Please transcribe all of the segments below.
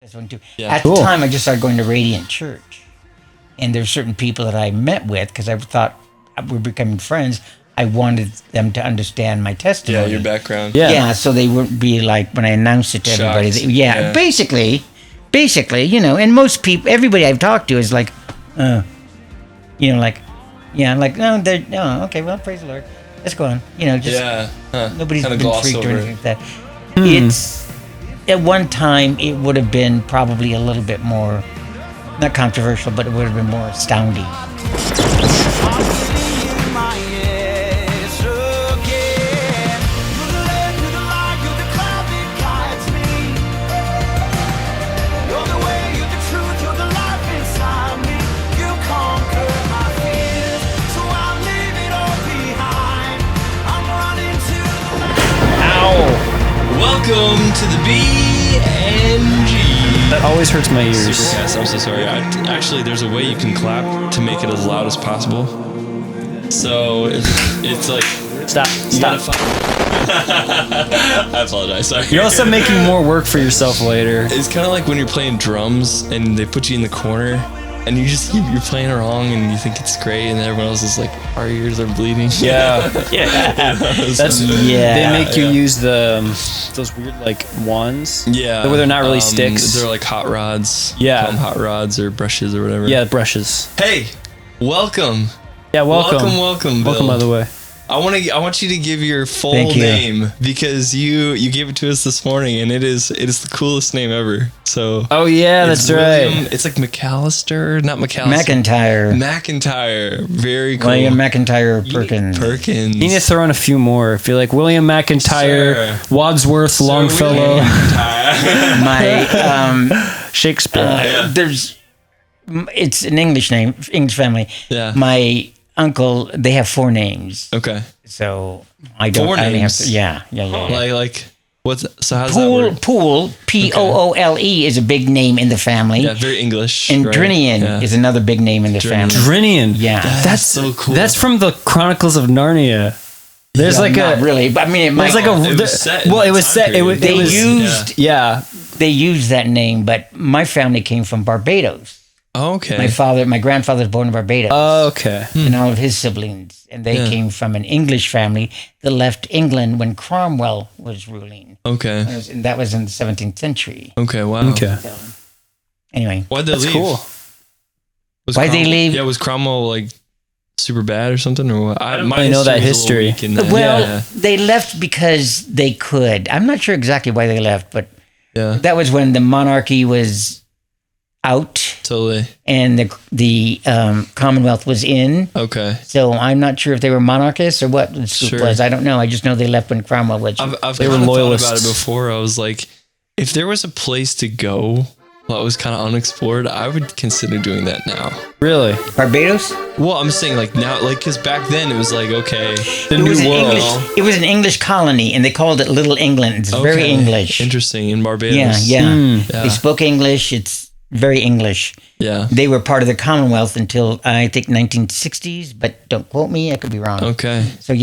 This one too. Yeah. At the time, I just started going to Radiant Church, and there's certain people that I met with because I thought we were becoming friends. I wanted them to understand my testimony. Yeah, your background. Yeah, so they wouldn't be like when I announced it to everybody. Basically, and most people, everybody I've talked to is like, no, okay, well, praise the Lord. Let's go on. Nobody's been freaked or anything like that. It's at one time it would have been probably a little bit more, not controversial, but it would have been more astounding. Welcome to the BnG. That always hurts my ears. Supercast. I'm so sorry. Actually, there's a way you can clap to make it as loud as possible. So it's like stop. I apologize. Sorry. You're also making more work for yourself later. It's kind of like when you're playing drums and they put you in the corner. And you're playing wrong, and you think it's great, and everyone else is like, our ears are bleeding. Yeah. They make you use those weird like wands. Yeah, where they're not really sticks. They're like hot rods. Yeah, call them hot rods or brushes or whatever. Yeah, brushes. Hey, welcome. Yeah, welcome. Welcome, Bill. Welcome, by the way. I want you to give your full name because you gave it to us this morning, and it is the coolest name ever. So that's William, right. It's like McAllister, not McAllister. Macyntire, very cool. William Macyntire Perkins. You need to throw in a few more. I feel like William Macyntire, Wadsworth, Longfellow, my Shakespeare. It's an English name, English family. Yeah. My uncle, they have 4 names. Okay. So I don't. 4 names. Yeah. Like what's so how's Poole, that work? Poole, Poole is a big name in the family. Yeah, very English. And right? Drinian is another big name in the family. Drinian. Yeah. That's so cool. That's from the Chronicles of Narnia. There's not really, but I mean, it might. They used that name, but my family came from Barbados. Oh, okay. My grandfather was born in Barbados. Oh, okay. And all of his siblings, and they came from an English family that left England when Cromwell was ruling. Okay. And that was in the 17th century. Okay. Wow. Okay. So, anyway, why'd they leave? Cool. Why'd they leave? Yeah, was Cromwell like super bad or something, or what? I don't really know that history. They left because they could. I'm not sure exactly why they left, but that was when the monarchy was out. Totally. And the Commonwealth was in. Okay. So I'm not sure if they were monarchists or what the scoop was. I don't know. I just know they left when Cromwell was. They were loyalists. Thought about it before. I was like, if there was a place to go that was kind of unexplored, I would consider doing that now. Really? Barbados? Well, I'm saying like now, like because back then it was like the new world. It was an English colony, and they called it Little England. It's very English. Interesting. In Barbados. Yeah. They spoke English. It's very English. Yeah. They were part of the Commonwealth until I think 1960s, but don't quote me. I could be wrong. Okay. So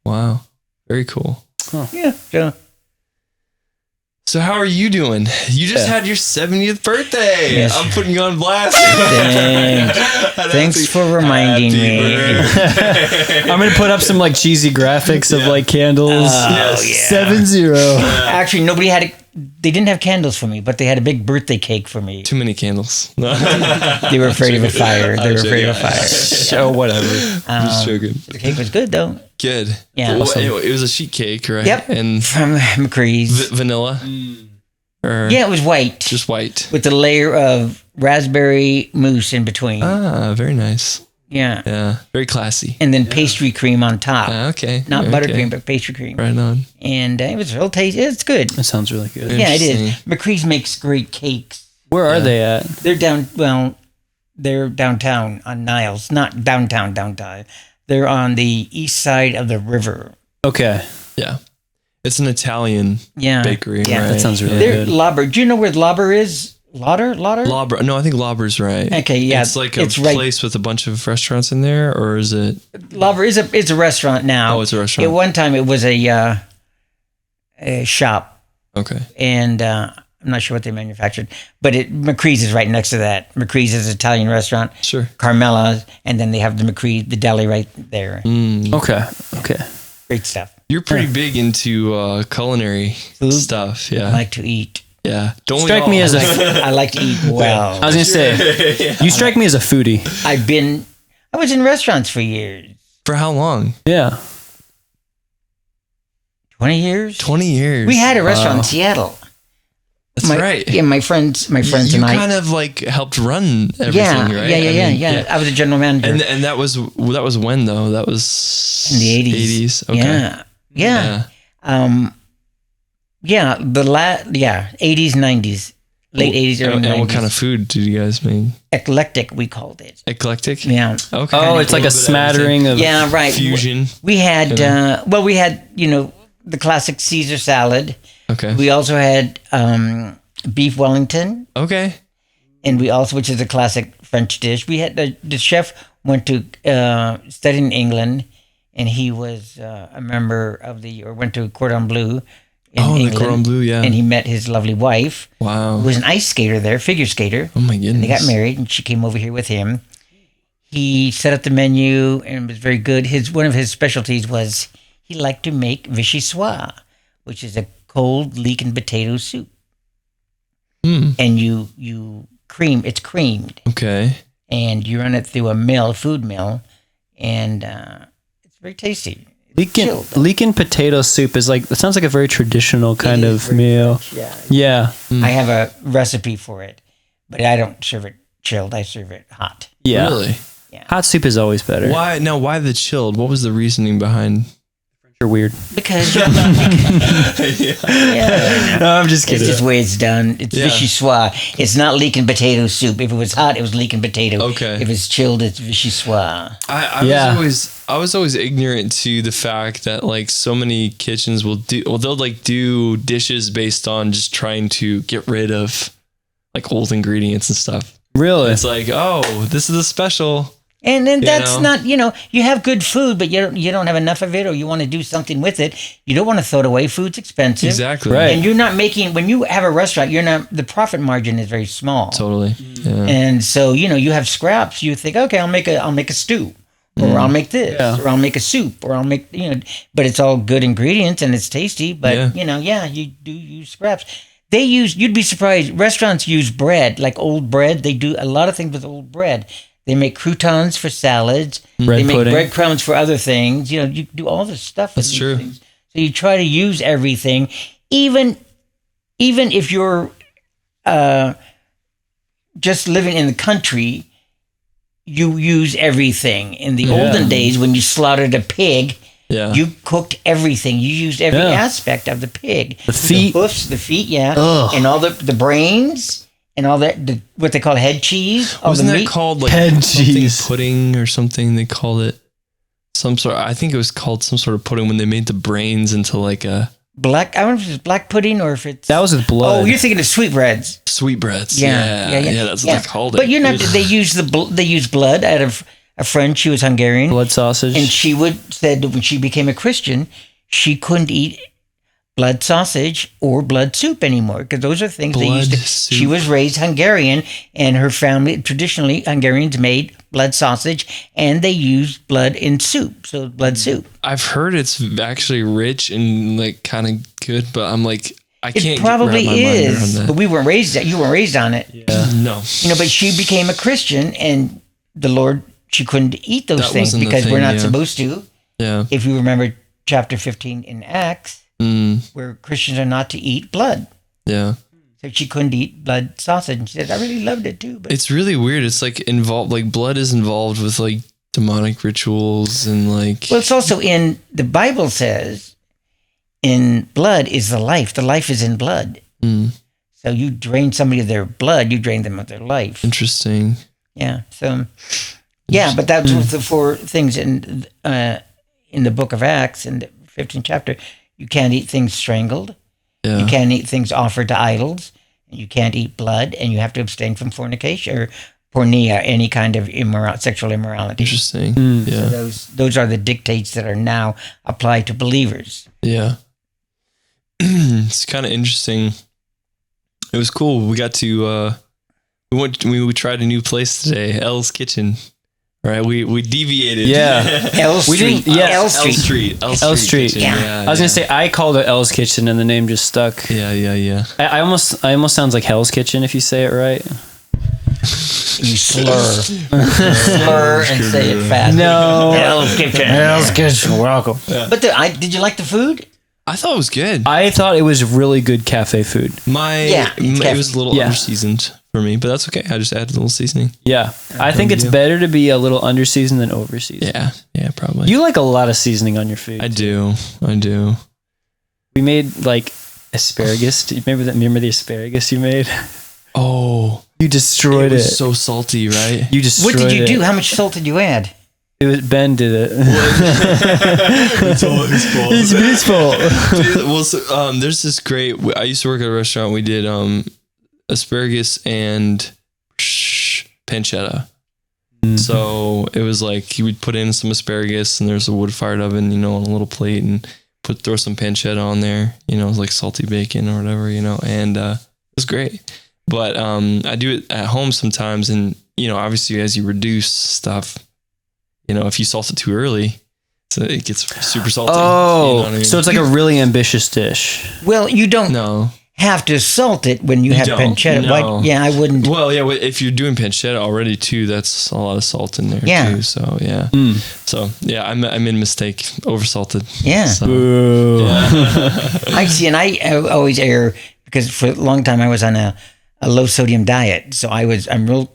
Wow. Very cool. Huh. Yeah. So how are you doing? You just had your 70th birthday. Yes. I'm putting you on blast. Thanks for reminding me. I'm going to put up some like cheesy graphics of like candles. 70. Actually, nobody had they didn't have candles for me, but they had a big birthday cake for me. Too many candles. They were afraid of a fire. So whatever. Just joking. The cake was good though. Good. Yeah. Well, it was a sheet cake, right? Yep. And from Macree's. Vanilla? Yeah, it was white. Just white. With a layer of raspberry mousse in between. Ah, very nice. Yeah. Yeah. Very classy. And then pastry cream on top. Okay. Not buttercream, but pastry cream. Right on. And it was real tasty. It's good. That sounds really good. Yeah, it is. Macree's makes great cakes. Where are they at? They're downtown on Niles. Not downtown. They're on the east side of the river. Okay. Yeah. It's an Italian bakery. Yeah. Right? That sounds really good. Lauber. Do you know where Lauber is? Lauder? Lauber. No, I think Lauber's right. Okay, yeah. It's like a place with a bunch of restaurants in there, or is it? Lauber is a restaurant now. Oh, it's a restaurant. At one time, it was a shop. Okay. And I'm I'm not sure what they manufactured, but McCree's is right next to that. McCree's is an Italian restaurant. Sure. Carmela's, and then they have the McCree, the deli right there. Okay. Great stuff. You're pretty big into culinary stuff. Yeah. I like to eat. Yeah. Don't strike me as I like to eat well. I was gonna say, you strike me as a foodie. I was in restaurants for years. For how long? Yeah. 20 years? 20 years. We had a restaurant in Seattle. That's right. Yeah, my friends and I. You kind of like helped run everything, right? Yeah. I was a general manager. And that was when though? That was in the 80s. 80s. Okay. Yeah. 80s, 90s. Late 80s, early 90s. And what kind of food did you guys make? Eclectic, we called it. Eclectic? Yeah. Okay. Oh, it's like a smattering of fusion. We had, the classic Caesar salad. Okay. We also had beef Wellington. Okay. And we also, which is a classic French dish. We had the chef went to study in England, and he was a member went to Cordon Bleu. England, the Cordon Bleu, yeah. And he met his lovely wife. Wow. Who was an ice skater there, figure skater. Oh my goodness. And they got married, and she came over here with him. He set up the menu, and it was very good. One of his specialties was he liked to make vichyssoise, which is a cold leek and potato soup. And it's creamed. Okay. And you run it through a food mill, and it's very tasty. Leek and potato soup is it sounds like a very traditional kind of meal. French, yeah. I have a recipe for it, but I don't serve it chilled. I serve it hot. Yeah. Really? Yeah. Hot soup is always better. Why the chilled? What was the reasoning behind? You're weird. Because No, I'm just kidding. It's just the way it's done. It's vichyssoise. It's not leek and potato soup. If it was hot, it was leek and potato. Okay. If it's chilled, it's vichyssoise. I was always ignorant to the fact that so many kitchens they'll do dishes based on just trying to get rid of old ingredients and stuff. Really? It's this is a special. And then that's not, you have good food, but you don't have enough of it, or you want to do something with it. You don't want to throw it away. Food's expensive. Exactly. Right. And you're not when you have a restaurant, the profit margin is very small. Totally. Yeah. And so, you have scraps. You think, okay, I'll make a stew, or I'll make this, or I'll make a soup, or I'll make, but it's all good ingredients and it's tasty. But, you do use scraps. You'd be surprised. Restaurants use bread, like old bread. They do a lot of things with old bread. They make croutons for salads. They make breadcrumbs for other things. You do all this stuff. That's true. Things. So you try to use everything, even if you're just living in the country. You use everything. In the olden days, when you slaughtered a pig, you cooked everything. You used every aspect of the pig. The feet, the hoofs, the feet, and all the brains. And all that, what they call head cheese. Wasn't that called head cheese pudding or something? They called it I think it was called some sort of pudding when they made the brains into a black. I don't know if it's black pudding or if it's that was with blood. Oh, you're thinking of sweetbreads. Sweetbreads. Yeah, that's what they called it. But they use blood out of a friend. She was Hungarian. Blood sausage. And she said that when she became a Christian, she couldn't eat blood sausage or blood soup anymore, because those are things they used to. She was raised Hungarian, and her family, traditionally Hungarians, made blood sausage, and they used blood in soup, so blood soup. I've heard it's actually rich and kind of good, but I'm I can't. It probably wrap my mind around is, that. but you weren't raised on it. Yeah. No. But she became a Christian, and the Lord, she couldn't eat those things because we're not supposed to. Yeah. If you remember chapter 15 in Acts. Where Christians are not to eat blood. Yeah. So she couldn't eat blood sausage. And she said, I really loved it too. But it's really weird. It's involved, blood is involved with demonic rituals and Well, it's also the Bible says, in blood is the life. The life is in blood. So you drain somebody of their blood, you drain them of their life. Interesting. Yeah. So, but that was the 4 things in the book of Acts, in the 15th chapter. You can't eat things strangled. Yeah. You can't eat things offered to idols. And you can't eat blood. And you have to abstain from fornication or porneia, any kind of sexual immorality. Interesting. Yeah. So those are the dictates that are now applied to believers. Yeah. It's kind of interesting. It was cool. We got to we tried a new place today, L's Kitchen. Right, we deviated. Yeah, L Street. L Street. L Street. Yeah. I was gonna say I called it L's Kitchen, and the name just stuck. Yeah. I almost sounds like Hell's Kitchen if you say it right. You slur and say it fast. No, Hell's Kitchen. Welcome. Yeah. But did you like the food? I thought it was good. I thought it was really good cafe food. It was a little underseasoned for me, but that's okay. I just added a little seasoning. Yeah, I think it's better to be a little underseasoned than overseasoned. Yeah, probably. You like a lot of seasoning on your food. I do. We made like asparagus. Do you remember the asparagus you made? Oh, you destroyed it. It was so salty, right? You destroyed it. What did you do? How much salt did you add? It was Ben did it. It's all his fault. It's his fault. Well, so, there's this great. I used to work at a restaurant. We did asparagus and pancetta. Mm-hmm. So it was like you would put in some asparagus, and there's a wood-fired oven, on a little plate, and throw some pancetta on there. It was like salty bacon or whatever, and it was great. But I do it at home sometimes, and obviously as you reduce stuff. If you salt it too early, so it gets super salty. Oh, what I mean? So it's like a really ambitious dish. Well, you don't have to salt it when you have pancetta. No. I wouldn't. Well, yeah, if you're doing pancetta already too, that's a lot of salt in there too. So yeah, so yeah, I made a mistake, oversalted. Yeah. So, I see, and I always err because for a long time I was on a low sodium diet, so I'm real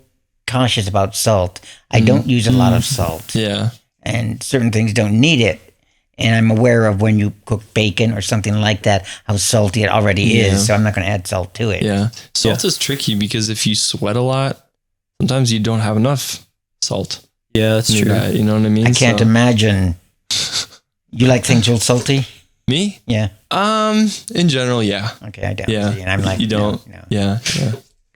cautious about salt. I don't use a lot of salt. Yeah. And certain things don't need it. And I'm aware of when you cook bacon or something like that, how salty it already is. So I'm not going to add salt to it. Yeah. Salt is tricky because if you sweat a lot, sometimes you don't have enough salt. Yeah, that's true. You know what I mean? I can't imagine. You like things real salty? Me? Yeah. In general, yeah. Okay, I don't. Yeah. See, and I'm like, you don't. No. Yeah.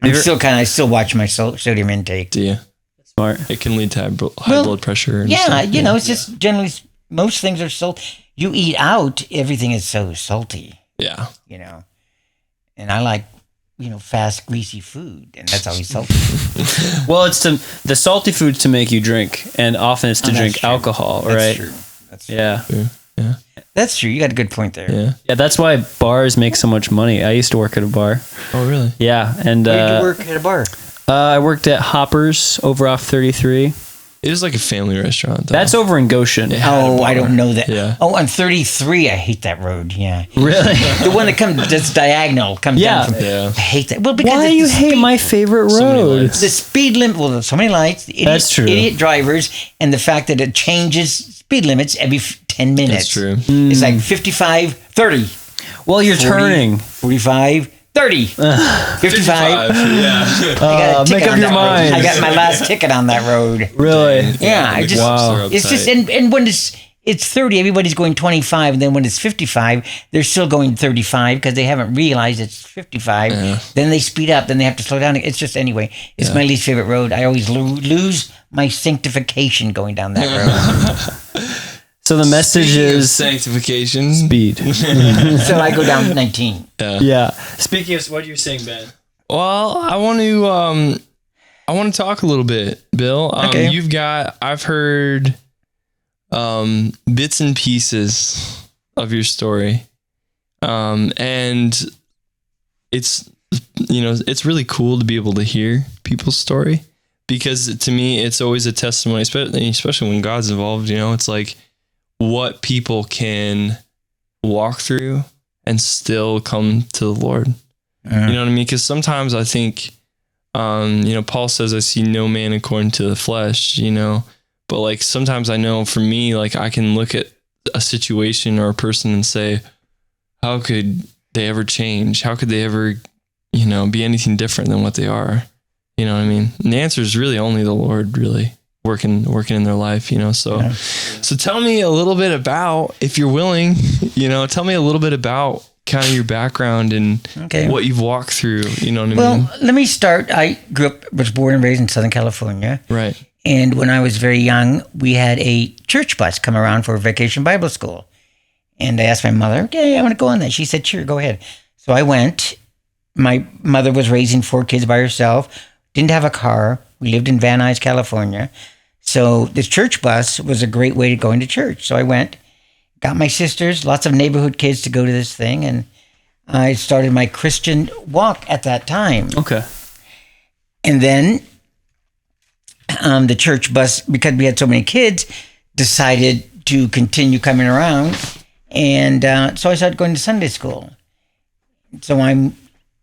I still watch my sodium intake. Do you? Smart. It can lead to high blood pressure. And stuff. Yeah. It's just generally, most things are salty. You eat out, everything is so salty. Yeah. And I like, fast, greasy food, and that's always salty. Well, it's the salty food's to make you drink, and often it's to drink alcohol, right? That's true. Yeah. Yeah. That's true. You got a good point there. Yeah. Yeah, that's why bars make so much money. I used to work at a bar. Oh, really? Yeah, and Where did you work at a bar? I worked at Hoppers over off 33. It is like a family restaurant, though. That's over in Goshen. Oh, I don't know that. Yeah. Oh, on 33, I hate that road. Yeah. Really? The one that's diagonal comes down from. Yeah. I hate that. Well, because why do you hate my favorite road? The speed limit. Well, there's so many lights. That's true. Idiot drivers, and the fact that it changes speed limits every 10 minutes. That's true. It's like 55, 30. Well, you're 40, turning. 45, 30. 55. Yeah. Make up your mind. I got my last ticket on that road. Really? Yeah. Wow. It's just, and when it's 30, everybody's going 25. And then when it's 55, they're still going 35 because they haven't realized it's 55. Yeah. Then they speed up. Then they have to slow down. It's just, anyway, it's my least favorite road. I always lose my sanctification going down that road. So the message is sanctification. Speed. So I go down 19. Yeah. Speaking of what you're saying, Ben. Well, I want to talk a little bit, Bill. Okay. I've heard bits and pieces of your story. And it's it's really cool to be able to hear people's story, because to me it's always a testimony, especially when God's involved. It's like what people can walk through and still come to the Lord. You know what I mean? Because sometimes I think, Paul says, I see no man according to the flesh, but like sometimes I know for me, like I can look at a situation or a person and say, how could they ever change? How could they ever, be anything different than what they are? You know what I mean? And the answer is really only the Lord really working in their life, So tell me a little bit about, if you're willing, tell me a little bit about kind of your background and what you've walked through, you know what I mean? Well, let me start. I was born and raised in Southern California. Right. And when I was very young, we had a church bus come around for vacation Bible school. And I asked my mother, okay, I want to go on that. She said, sure, go ahead. So I went. my mother was raising 4 kids by herself, didn't have a car. We lived in Van Nuys, California. So this church bus was a great way to go into church. So I went, got my sisters, lots of neighborhood kids to go to this thing, and I started my Christian walk at that time. Okay. And then the church bus, because we had so many kids, decided to continue coming around. And so I started going to Sunday school. So I'm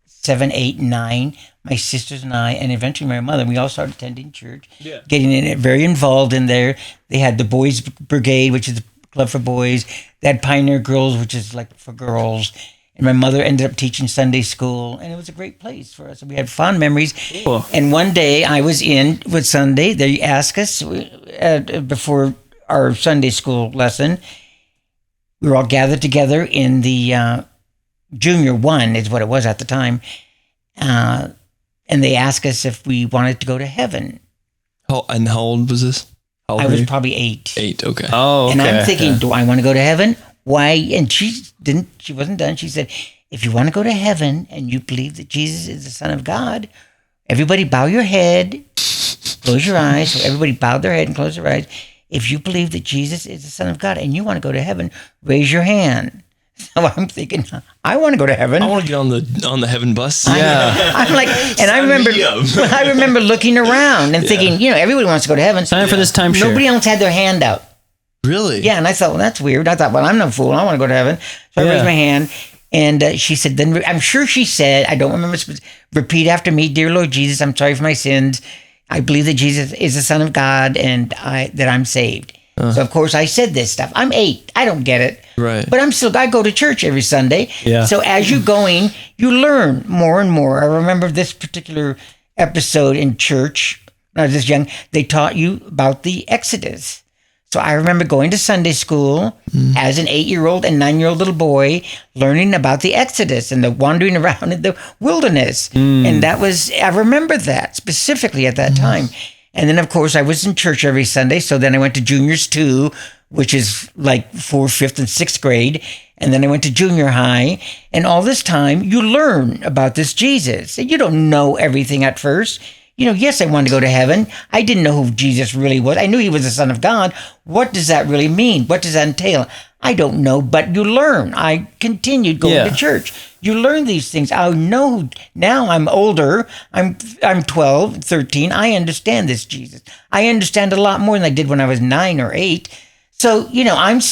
7, 8, 9, my sisters and I, and eventually my mother, we all started attending church, getting in it, very involved in there. They had the Boys Brigade, which is a club for boys. They had Pioneer Girls, which is like for girls. And my mother ended up teaching Sunday school, and it was a great place for us. We had fond memories. Cool. And one day I was in with Sunday. They asked us before our Sunday school lesson, we were all gathered together in the Junior 1 is what it was at the time. And they asked us if we wanted to go to heaven. And how old was this? I was probably 8. 8, okay. Oh, okay. And I'm thinking, do I want to go to heaven? Why? And she wasn't done. She said, if you want to go to heaven and you believe that Jesus is the Son of God, everybody bow your head, close your eyes. So everybody bowed their head and closed their eyes. If you believe that Jesus is the Son of God and you want to go to heaven, raise your hand. So I'm thinking, I want to go to heaven. I want to get on the heaven bus. Yeah. I'm like, and I remember looking around and thinking, everybody wants to go to heaven. Time for this timeshare. Nobody else had their hand out. Really? Yeah, and I thought, well, that's weird. I thought, well, I'm no fool. I want to go to heaven. So I raised my hand, and she said, then I'm sure she said, I don't remember, repeat after me, dear Lord Jesus, I'm sorry for my sins. I believe that Jesus is the Son of God and that I'm saved. So, of course, I said this stuff. I'm 8. I don't get it. Right. But I go to church every Sunday. Yeah. So as you're going, you learn more and more. I remember this particular episode in church when I was this young. They taught you about the Exodus. So I remember going to Sunday school as an 8-year-old and 9-year-old little boy, learning about the Exodus and the wandering around in the wilderness. And I remember that specifically at that time. And then, of course, I was in church every Sunday. So then I went to juniors 2, which is like 4th, 5th, and 6th grade. And then I went to junior high. And all this time, you learn about this Jesus. You don't know everything at first. Yes, I wanted to go to heaven. I didn't know who Jesus really was. I knew he was the Son of God. What does that really mean? What does that entail? I don't know, but you learn. I continued going to church. You learn these things. I know now I'm older. I'm 12, 13. I understand this Jesus. I understand a lot more than I did when I was 9 or 8. So,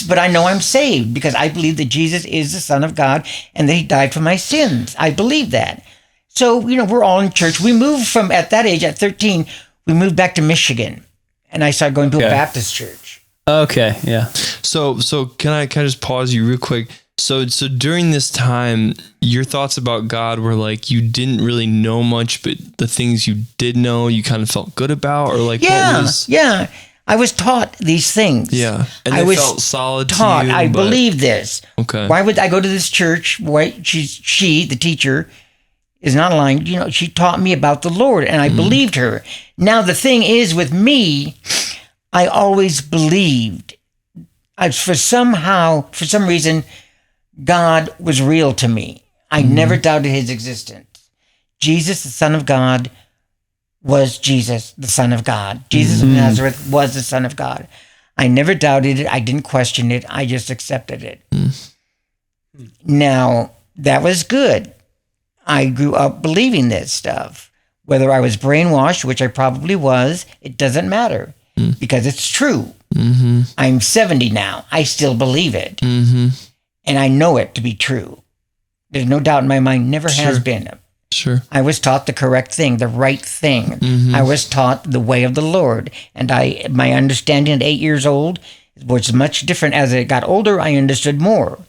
but I know I'm saved because I believe that Jesus is the Son of God and that he died for my sins. I believe that. So, we're all in church. We moved from, at that age, at 13, we moved back to Michigan. And I started going to a Baptist church. Okay, yeah. So can I just pause you real quick? So during this time, your thoughts about God were like, you didn't really know much, but the things you did know, you kind of felt good about? Or like, what was... Yeah. I was taught these things. Yeah. And it felt solid taught, to you. I believe this. Okay. Why would I go to this church? Why she, the teacher, is not lying. She taught me about the Lord, and I believed her. Now, the thing is with me, I always believed. For some reason, God was real to me. I never doubted his existence. Jesus, the Son of God, was Jesus, the Son of God. Jesus of Nazareth was the Son of God. I never doubted it. I didn't question it. I just accepted it. Now, that was good. I grew up believing this stuff. Whether I was brainwashed, which I probably was, it doesn't matter because it's true. I'm 70 now. I still believe it. And I know it to be true. There's no doubt in my mind, never has been. Sure. I was taught the correct thing, the right thing. I was taught the way of the Lord. And my understanding at 8 years old was much different. As I got older, I understood more.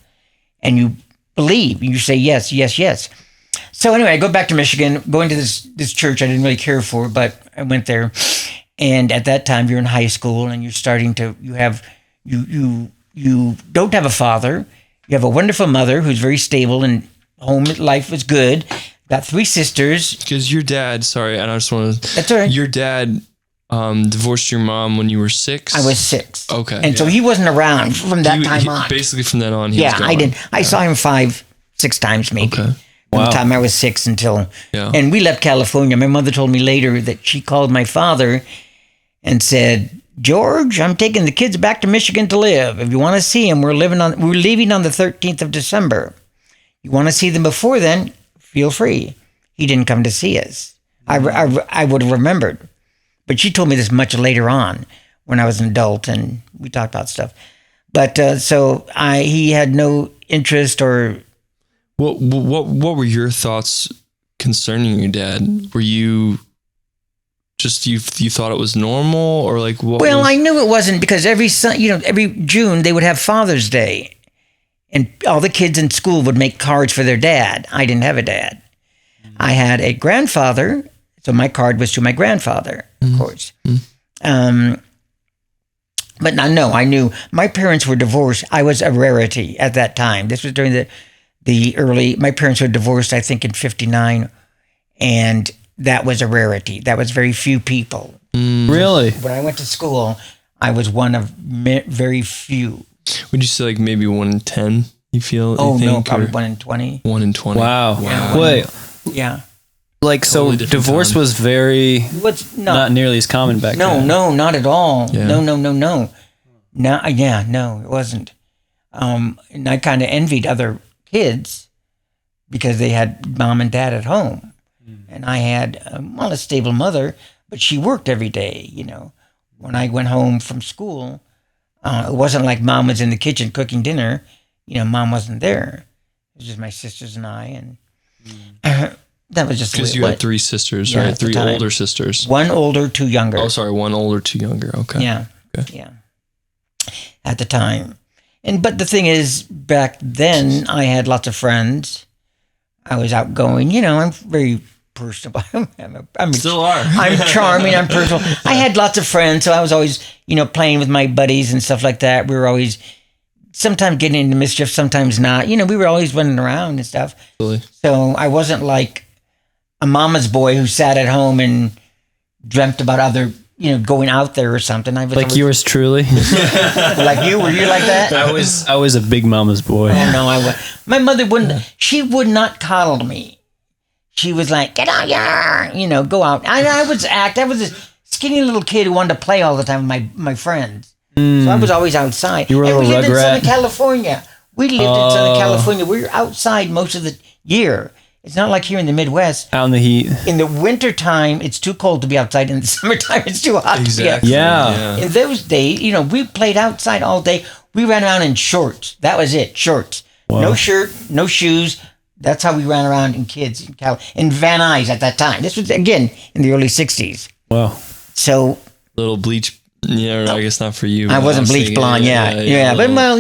And you believe, you say yes, yes, yes. So anyway, I go back to Michigan, going to this church I didn't really care for, but I went there. And at that time, you're in high school and you're starting to, you don't have a father. You have a wonderful mother who's very stable and home life was good. Got 3 sisters. Because your dad, sorry, and I just want to... That's all right. Your dad divorced your mom when you were 6? I was 6. Okay. And so he wasn't around from that time on. Basically from then on, he was gone. I did. I saw him 5, 6 times maybe. Okay. From the time I was 6 until... And we left California. My mother told me later that she called my father and said, George, I'm taking the kids back to Michigan to live. If you want to see them, we're leaving on the 13th of December. You want to see them before then, feel free. He didn't come to see us. I would have remembered. But she told me this much later on when I was an adult and we talked about stuff. But he had no interest or... What were your thoughts concerning your dad? Were you just you thought it was normal or like what? Well, I knew it wasn't because every June they would have Father's Day, and all the kids in school would make cards for their dad. I didn't have a dad. I had a grandfather, so my card was to my grandfather, of course. But no, I knew my parents were divorced. I was a rarity at that time. This was during the early, my parents were divorced, I think, in 59, and that was a rarity. That was very few people. Really? When I went to school, I was one of very few. Would you say like maybe 1 in 10, you feel? Oh, you think, no, probably 1 in 20. 1 in 20. Wow. Yeah. Wait. Yeah. Like, totally so divorce time. Was not nearly as common back then. No, not at all. Yeah. No, it wasn't. And I kind of envied other kids because they had mom and dad at home. And I had, a stable mother, but she worked every day, When I went home from school, it wasn't like mom was in the kitchen cooking dinner. Mom wasn't there. It was just my sisters and I, and that was just because you had 3 sisters, right? 3 older sisters. 1 older, 2 younger. Oh, sorry, 1 older, 2 younger. Okay. Yeah. Okay. Yeah. At the time. But the thing is, back then, I had lots of friends. I was outgoing. I'm very personable. I'm still are. I'm charming. I'm personal. I had lots of friends, so I was always, playing with my buddies and stuff like that. We were always sometimes getting into mischief, sometimes not. We were always running around and stuff. Really? So I wasn't like a mama's boy who sat at home and dreamt about other... going out there or something. I was like yours truly. Like you? Were you like that? I was a big mama's boy. Oh no, I was. My mother wouldn't. She would not coddle me. She was like, "Get out here, go out." I was a skinny little kid who wanted to play all the time with my friends. So I was always outside. You were a we lived in rugrat. Southern California. We lived in Southern California. We were outside most of the year. It's not like here in the Midwest. Out in the heat. In the wintertime, it's too cold to be outside. In the summertime, it's too hot to be outside. Yeah. In those days, we played outside all day. We ran around in shorts. That was it, shorts. Wow. No shirt, no shoes. That's how we ran around in kids in Van Nuys at that time. This was, again, in the early 60s. Wow. So... Little bleach, I guess not for you. I wasn't bleach blonde, yeah. But, well,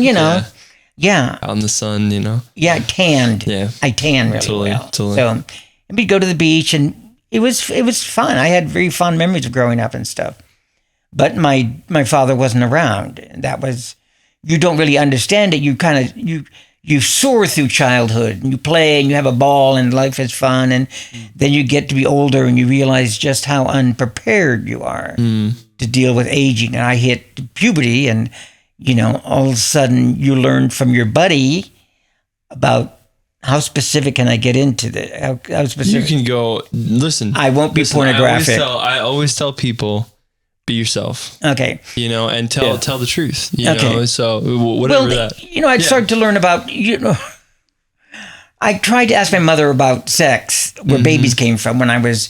Yeah. Out in the sun, Yeah, tanned. Yeah. I tan really well. Totally. So we'd go to the beach and it was fun. I had very fond memories of growing up and stuff. But my father wasn't around. That was, you don't really understand it. You kind of, you soar through childhood and you play and you have a ball and life is fun. And then you get to be older and you realize just how unprepared you are to deal with aging. And I hit puberty and, all of a sudden you learn from your buddy about how specific can I get into the, how specific. You can go, listen. I won't be pornographic. I always tell people, be yourself. Okay. And tell the truth. Okay. So whatever that. I started to learn about, I tried to ask my mother about sex, where babies came from when I was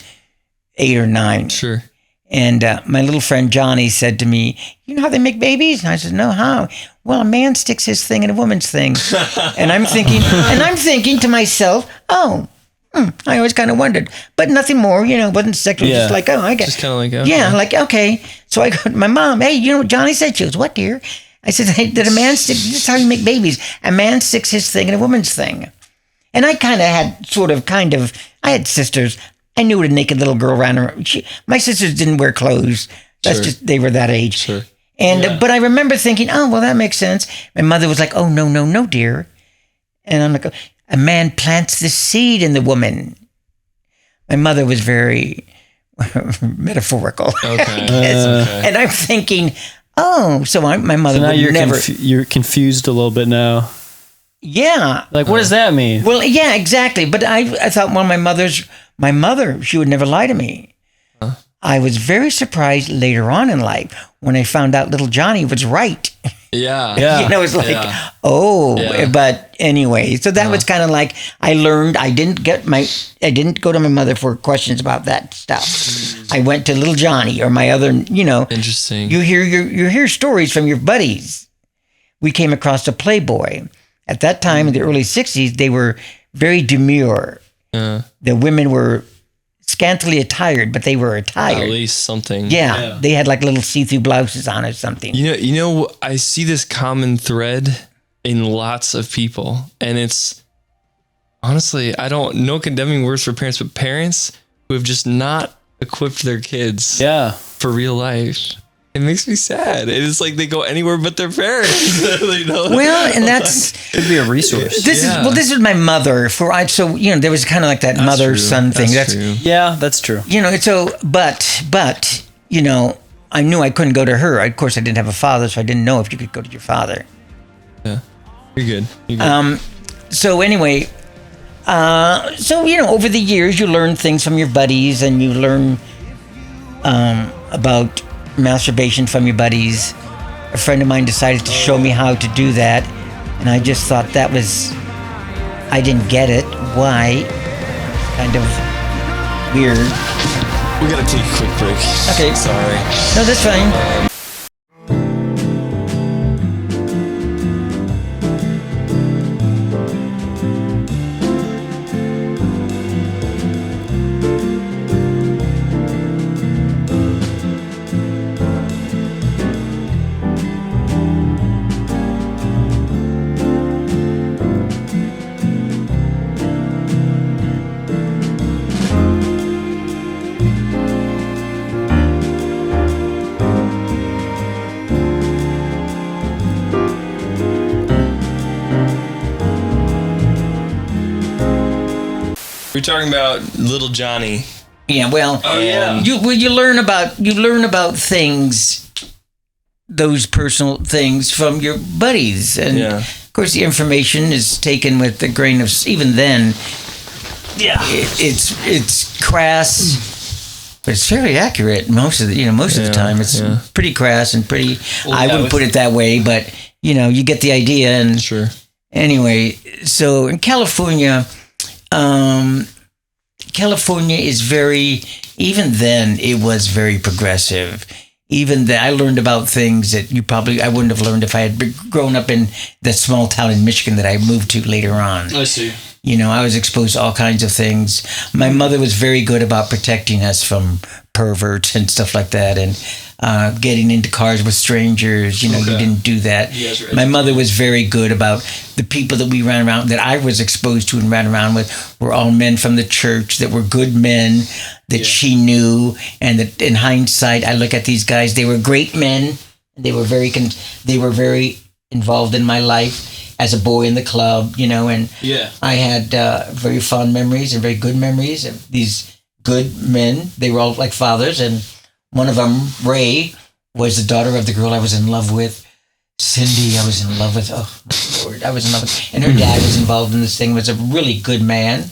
8 or 9. Sure. And my little friend Johnny said to me, "You know how they make babies?" And I said, "No, how?" "Well, a man sticks his thing in a woman's thing." And I'm thinking to myself, "Oh, I always kind of wondered, but nothing more. Wasn't sexual. Just like, oh, I guess. Just kind of like, okay. Yeah, like okay." So I go to my mom. "Hey, what Johnny said?" She goes, "What, dear?" I said, "Hey, did a man stick? This is how you make babies. A man sticks his thing in a woman's thing." And I kind of had I had sisters. I knew what a naked little girl ran around. My sisters didn't wear clothes. That's just, they were that age. Sure. And, but I remember thinking, oh, well, that makes sense. My mother was like, "Oh, no, dear." And I'm like, a man plants the seed in the woman. My mother was very metaphorical. Okay. And I'm thinking, oh, so my mother so now would you're never. you're confused a little bit now. Yeah. Like, what does that mean? Well, yeah, exactly. But I thought, well, my mother, she would never lie to me. Huh? I was very surprised later on in life when I found out little Johnny was right. Yeah. You know, it's like, but anyway, so that was kind of like, I learned, I didn't go to my mother for questions about that stuff. I went to little Johnny or my other, Interesting. You hear stories from your buddies. We came across a Playboy. At that time, in the early 60s, they were very demure. The women were scantily attired, but they were attired. At least something. Yeah, they had like little see-through blouses on or something. You know, I see this common thread in lots of people, and it's honestly, no condemning words for parents, but parents who have just not equipped their kids for real life. It makes me sad. It is like they go anywhere but their parents. Well, and it'd be a resource. This is my mother. There was kind of like that mother-son thing. That's true. Yeah, that's true. But I knew I couldn't go to her. Of course, I didn't have a father, so I didn't know if you could go to your father. Yeah, you're good. So anyway, over the years, you learn things from your buddies, and you learn about masturbation from your buddies. A friend of mine decided to show me how to do that, and I just thought I didn't get it. Why? Kind of weird. We gotta take a quick break. Okay. Sorry. No, that's fine. We're talking about little Johnny. Yeah, well, you learn about things, those personal things from your buddies, and of course the information is taken with a grain of. Even then, it's crass, but it's fairly accurate most of the time. It's pretty crass and pretty. I wouldn't put it that way, but you get the idea. And sure. Anyway, so in California. California is even then it was very progressive. Even then I learned about things that I wouldn't have learned if I had grown up in that small town in Michigan that I moved to later on. I see. I was exposed to all kinds of things. My mother was very good about protecting us from perverts and stuff like that, and getting into cars with strangers. You didn't do that. My mother was very good about the people that we ran around, that I was exposed to and ran around with, were all men from the church that were good men that she knew, and that in hindsight, I look at these guys, they were great men. They were very involved in my life as a boy in the club, and I had very fond memories and very good memories of these good men. They were all like fathers, and one of them, Ray, was the daughter of the girl I was in love with. Cindy, I was in love with. Oh, my Lord, I was in love with. And her dad was involved in this thing, was a really good man.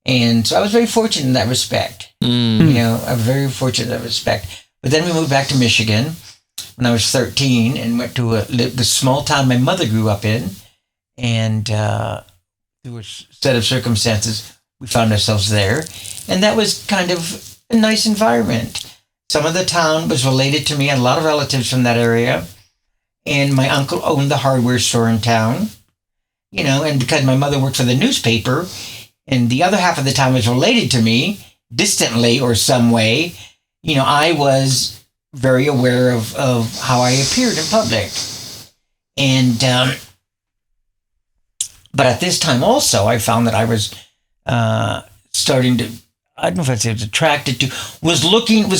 And so I was very fortunate in that respect. I was very fortunate in that respect. But then we moved back to Michigan when I was 13 and went to the small town my mother grew up in. And through a set of circumstances, we found ourselves there. And that was kind of a nice environment. Some of the town was related to me. I had a lot of relatives from that area. And my uncle owned the hardware store in town. And because my mother worked for the newspaper, and the other half of the town was related to me, distantly or some way, I was very aware of how I appeared in public. And but at this time also, I found that I was starting to, I don't know if I'd say I was attracted to, was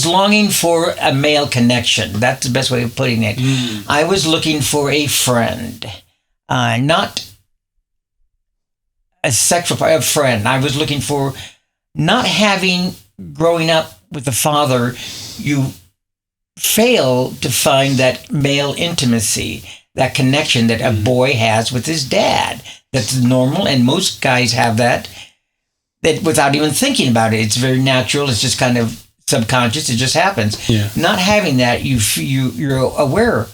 longing for a male connection. That's the best way of putting it. I was looking for a friend, not a sexual a friend. I was looking for, not having, growing up with a father, you fail to find that male intimacy, that connection that a boy has with his dad. That's normal, and most guys have that without even thinking about it. It's very natural. It's just kind of subconscious. It just happens. Yeah. Not having that, you're aware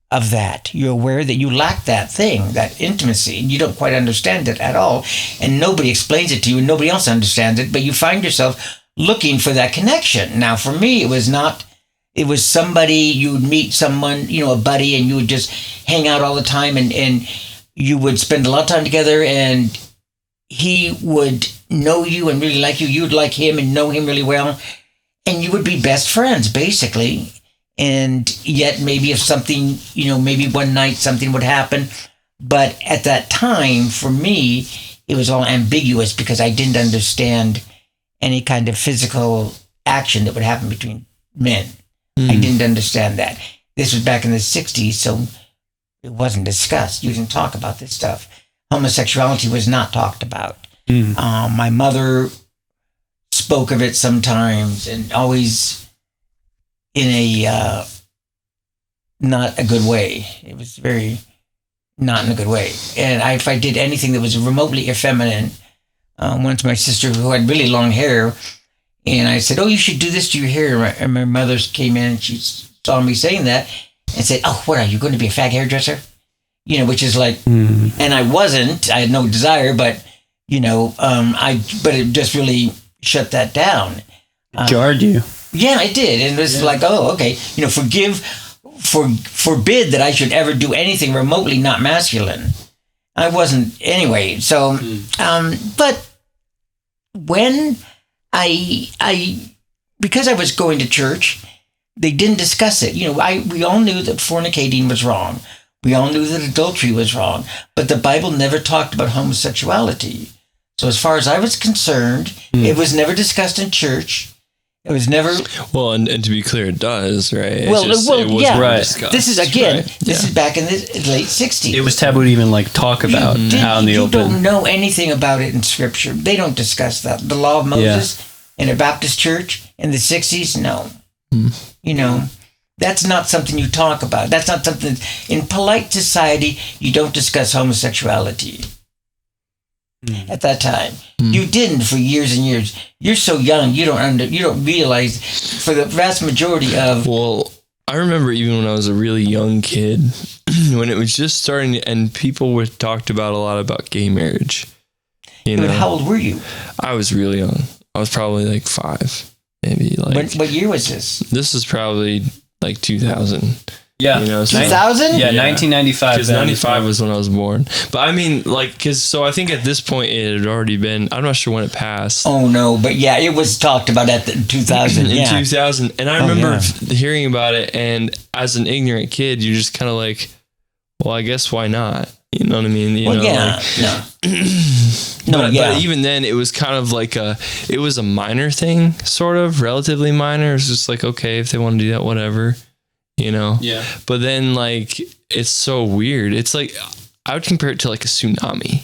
of that. You're aware that you lack that thing, that intimacy, and you don't quite understand it at all. And nobody explains it to you, and nobody else understands it, but you find yourself looking for that connection. Now, for me, it was somebody, you would meet someone, a buddy, and you would just hang out all the time, and you would spend a lot of time together, and he would know you and really like you. You would like him and know him really well. And you would be best friends, basically. And yet maybe if something, maybe one night something would happen. But at that time, for me, it was all ambiguous because I didn't understand any kind of physical action that would happen between men. I didn't understand that. This was back in the 60s, so it wasn't discussed. You didn't talk about this stuff. Homosexuality was not talked about. My mother spoke of it sometimes, and always in a not a good way. It was very not in a good way. And if I did anything that was remotely effeminate, once my sister, who had really long hair, and I said, "Oh, you should do this to your hair." And my mother came in and she saw me saying that and said, "Oh, what are you going to be, a fag hairdresser?" Which is like, and I wasn't. I had no desire, but but it just really shut that down. Jarred you. Yeah, it did. And it was like, oh, okay. Forbid that I should ever do anything remotely not masculine. I wasn't anyway. So, but when because I was going to church, they didn't discuss it. We all knew that fornicating was wrong. We all knew that adultery was wrong. But the Bible never talked about homosexuality. So as far as I was concerned, it was never discussed in church. It was never... Well, and to be clear, it does, right? It was discussed. This is, again, this is back in the late 60s. It was taboo to even, talk about out in the open. You don't know anything about it in Scripture. They don't discuss that. The law of Moses in a Baptist church in the 60s, no. That's not something you talk about. That's not something... In polite society, you don't discuss homosexuality. At that time, you didn't for years and years. You're so young, you don't realize. For the vast majority of I remember even when I was a really young kid, when it was just starting, and people were talked about a lot about gay marriage. How old were you? I was really young. I was probably 5, maybe. What year was this? This is probably 2000. Yeah. 2000? Yeah, 1995. Because 95 was when I was born. But I mean, so I think at this point it had already been, I'm not sure when it passed. Oh, no. But yeah, it was talked about at 2000. In 2000. And I remember hearing about it. And as an ignorant kid, you're just kind of like, well, I guess why not? You know what I mean? But even then, it was kind of it was a minor thing, sort of, relatively minor. It was just okay, if they want to do that, whatever. Yeah. But then it's so weird. It's I would compare it to a tsunami,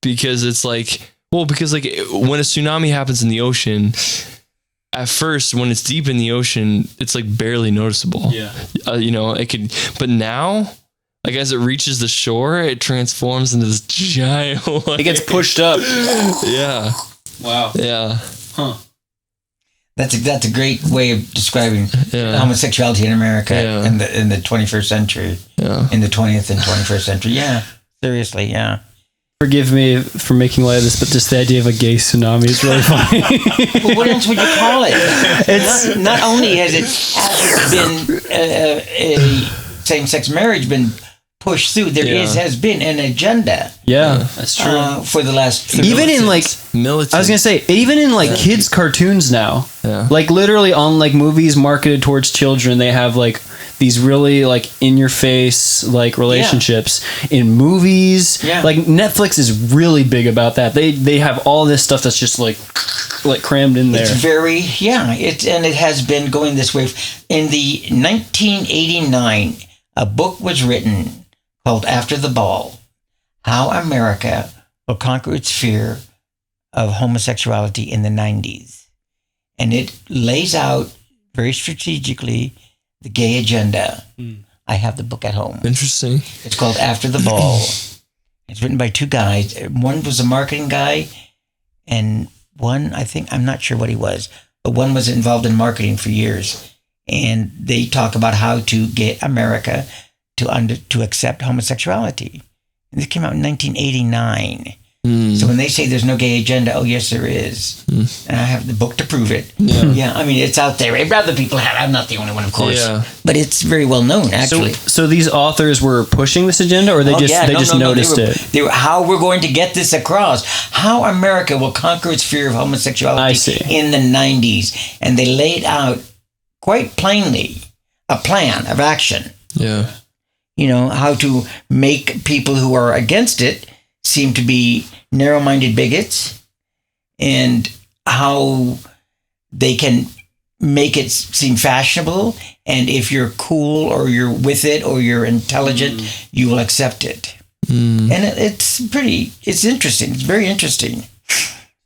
because it's because when a tsunami happens in the ocean, at first when it's deep in the ocean, it's barely noticeable. Yeah. It could, but now as it reaches the shore, it transforms into this giant it gets pushed up. Yeah. Wow. Yeah. Huh. That's a great way of describing homosexuality in America in the 21st century, in the 20th and 21st century. Yeah, seriously, yeah. Forgive me for making light of this, but just the idea of a gay tsunami is really funny. Well, what else would you call it? It's not only has it been a same-sex marriage been pushed through, has been an agenda. Yeah, that's true. For the last even in militant. I was gonna say, even in kids' cartoons now, literally on movies marketed towards children, they have these really in your face relationships in movies. Yeah. Netflix is really big about that. They have all this stuff that's just crammed in there. It's very and it has been going this way. In the 1989, a book was written called After the Ball: How America Will Conquer Its Fear of Homosexuality in the 90s. And it lays out very strategically the gay agenda. I have the book at home. Interesting. It's called After the Ball: It's written by two guys. One was a marketing guy, and one, I'm not sure what he was, but one was involved in marketing for years. And they talk about how to get America to accept homosexuality. And this came out in 1989. So when they say there's no gay agenda, oh yes there is, and I have the book to prove it. Yeah, I mean it's out there. Other people have. I'm not the only one, of course. Yeah. But it's very well known, actually. So these authors were pushing this agenda, or they noticed it. They were how we're going to get this across. How America will conquer its fear of homosexuality in the 90s, and they laid out quite plainly a plan of action. Yeah. You know, how to make people who are against it seem to be narrow-minded bigots, and how they can make it seem fashionable, and if you're cool or you're with it or you're intelligent, you will accept it. And it's interesting. It's very interesting.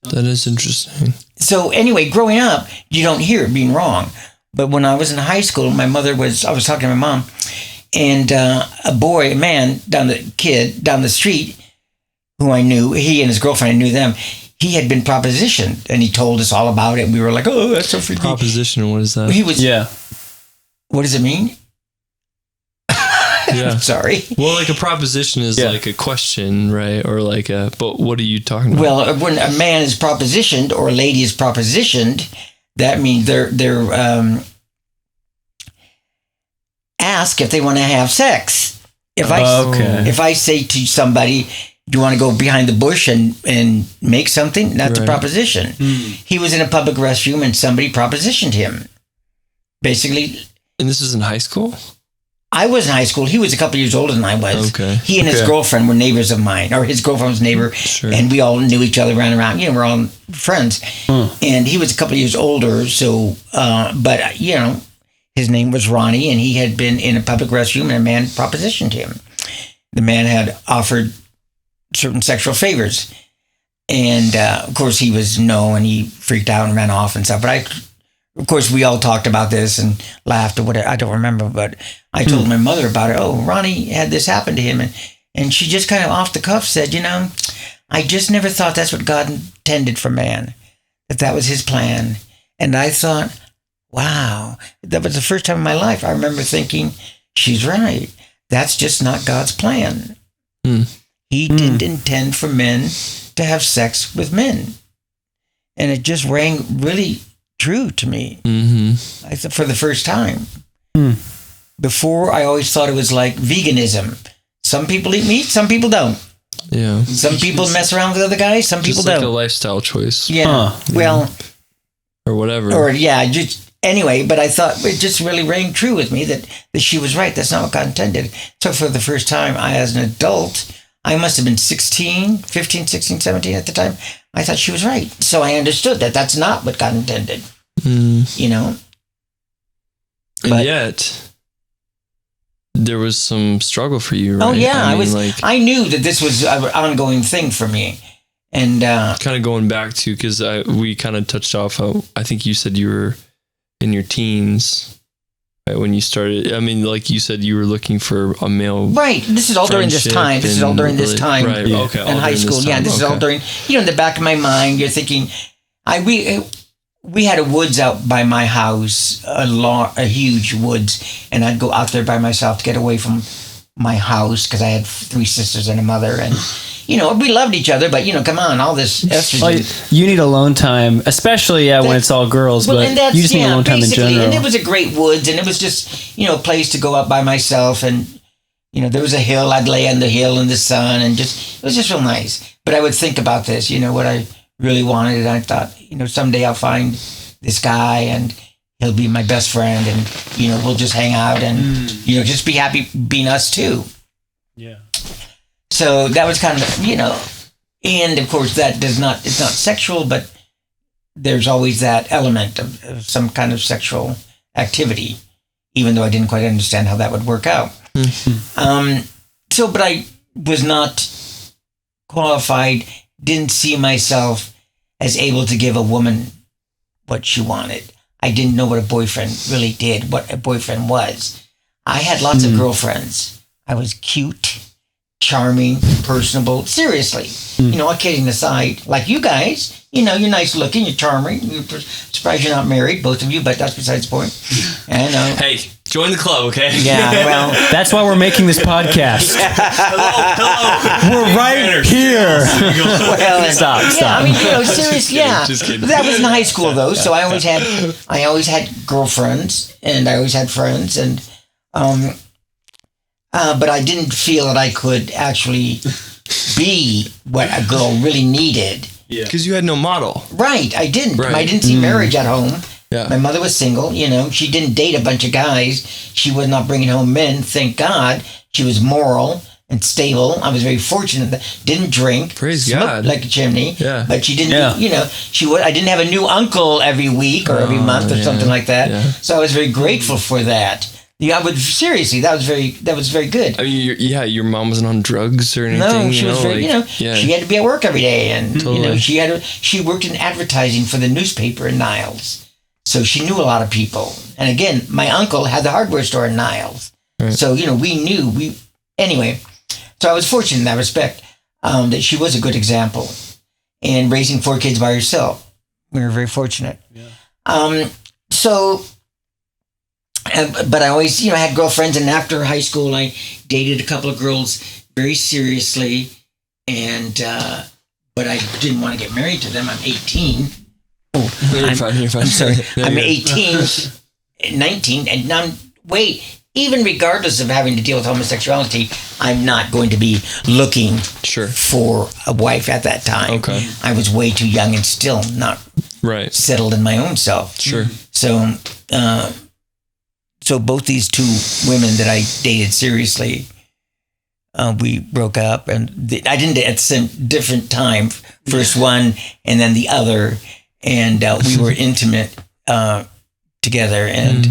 That is interesting. So anyway, growing up, you don't hear it being wrong. But when I was in high school, I was talking to my mom, and a man down the street, who I knew, he and his girlfriend, I knew them, he had been propositioned, and he told us all about it. We were like, oh, that's so freaky. Proposition, what is that? What does it mean? Yeah. Sorry. Well, like a proposition is like a question, right? Or but what are you talking about? Well, when a man is propositioned or a lady is propositioned, that means they're asked if they want to have sex. If I say to somebody, do you want to go behind the bush and make something? That's a proposition. He was in a public restroom and somebody propositioned him. Basically. And this is in high school? I was in high school. He was a couple years older than I was. Okay. He and his girlfriend were neighbors of mine, or his girlfriend was a neighbor, and we all knew each other, ran around. We're all friends. And he was a couple of years older, so, but, his name was Ronnie, and he had been in a public restroom, and a man propositioned him. The man had offered certain sexual favors. And, of course, he was no, and he freaked out and ran off and stuff. But of course, we all talked about this and laughed or whatever. I don't remember, but I told my mother about it. Oh, Ronnie had this happen to him. And she just kind of off the cuff said, I just never thought that's what God intended for man, that was his plan. And I thought, wow, that was the first time in my life I remember thinking, she's right. That's just not God's plan. He didn't intend for men to have sex with men. And it just rang really true to me. I thought for the first time. Before, I always thought it was like veganism. Some people eat meat, some people don't. Yeah. Some people mess around with other guys, some people don't. It's like a lifestyle choice. Yeah. Well. Or whatever. Or, anyway, but I thought it just really rang true with me that she was right. That's not what God intended. So for the first time, as an adult, I must have been 15, 16, 17 at the time. I thought she was right. So I understood that that's not what God intended. And yet, there was some struggle for you, right? Oh, yeah. I knew that this was an ongoing thing for me. And kind of going back to, because we kind of touched off how I think you said you were in your teens, right, when you started. I mean, like you said, you were looking for a male. Right. This is all during this time. This is all during this time. Right. Yeah. Okay. In high school. Yeah. This is all during, in the back of my mind, you're thinking, we had a woods out by my house, a huge woods, and I'd go out there by myself to get away from my house because I had 3 sisters and a mother, and we loved each other, but come on, all this estrogen. You need alone time, especially when it's all girls, but you just need alone time in general. And it was a great woods, and it was just a place to go up by myself, and there was a hill. I'd lay on the hill in the sun, and it was just real nice. But I would think about this, what I really wanted, and I thought, someday I'll find this guy, and he'll be my best friend, and we'll just hang out, and just be happy being us too. Yeah. So that was kind of, and of course it's not sexual, but there's always that element of some kind of sexual activity, even though I didn't quite understand how that would work out. But I was not qualified, didn't see myself as able to give a woman what she wanted. I didn't know what a boyfriend really did, what a boyfriend was. I had lots of girlfriends. I was cute, charming, personable. Seriously, all kidding aside, like you guys, you're nice looking, you're charming. You're surprised you're not married, both of you, but that's besides the point. I know. Hey, join the club, okay? Yeah, well, that's why we're making this podcast. Hello. We're right here. Well, stop. I mean, seriously, just kidding. That was in high school though, so I always had girlfriends, and I always had friends, and but I didn't feel that I could actually be what a girl really needed. Yeah, because you had no model. Right, I didn't. Right. I didn't see marriage at home. Yeah. My mother was single. She didn't date a bunch of guys. She was not bringing home men. Thank God. She was moral and stable. I was very fortunate that didn't drink. Praise smoked God. like a chimney. Yeah. But she didn't. I didn't have a new uncle every week or every month or something like that. Yeah. So I was very grateful for that. Yeah, but seriously, that was very good. I mean, your mom wasn't on drugs or anything. No, she was very, she had to be at work every day, and totally. she worked in advertising for the newspaper in Niles, so she knew a lot of people. And again, my uncle had the hardware store in Niles, right. So anyway. So I was fortunate in that respect that she was a good example, and raising 4 kids by herself, we were very fortunate. Yeah. But I always, had girlfriends, and after high school, I dated a couple of girls very seriously, and but I didn't want to get married to them. I'm 18. You're fine. I'm sorry. I'm 18, 19, and now even regardless of having to deal with homosexuality, I'm not going to be looking for a wife at that time. Okay. I was way too young and still not settled in my own self. Sure. So both these 2 women that I dated seriously, we broke up, and I didn't at the same different time. First one, and then the other, and we were intimate together, and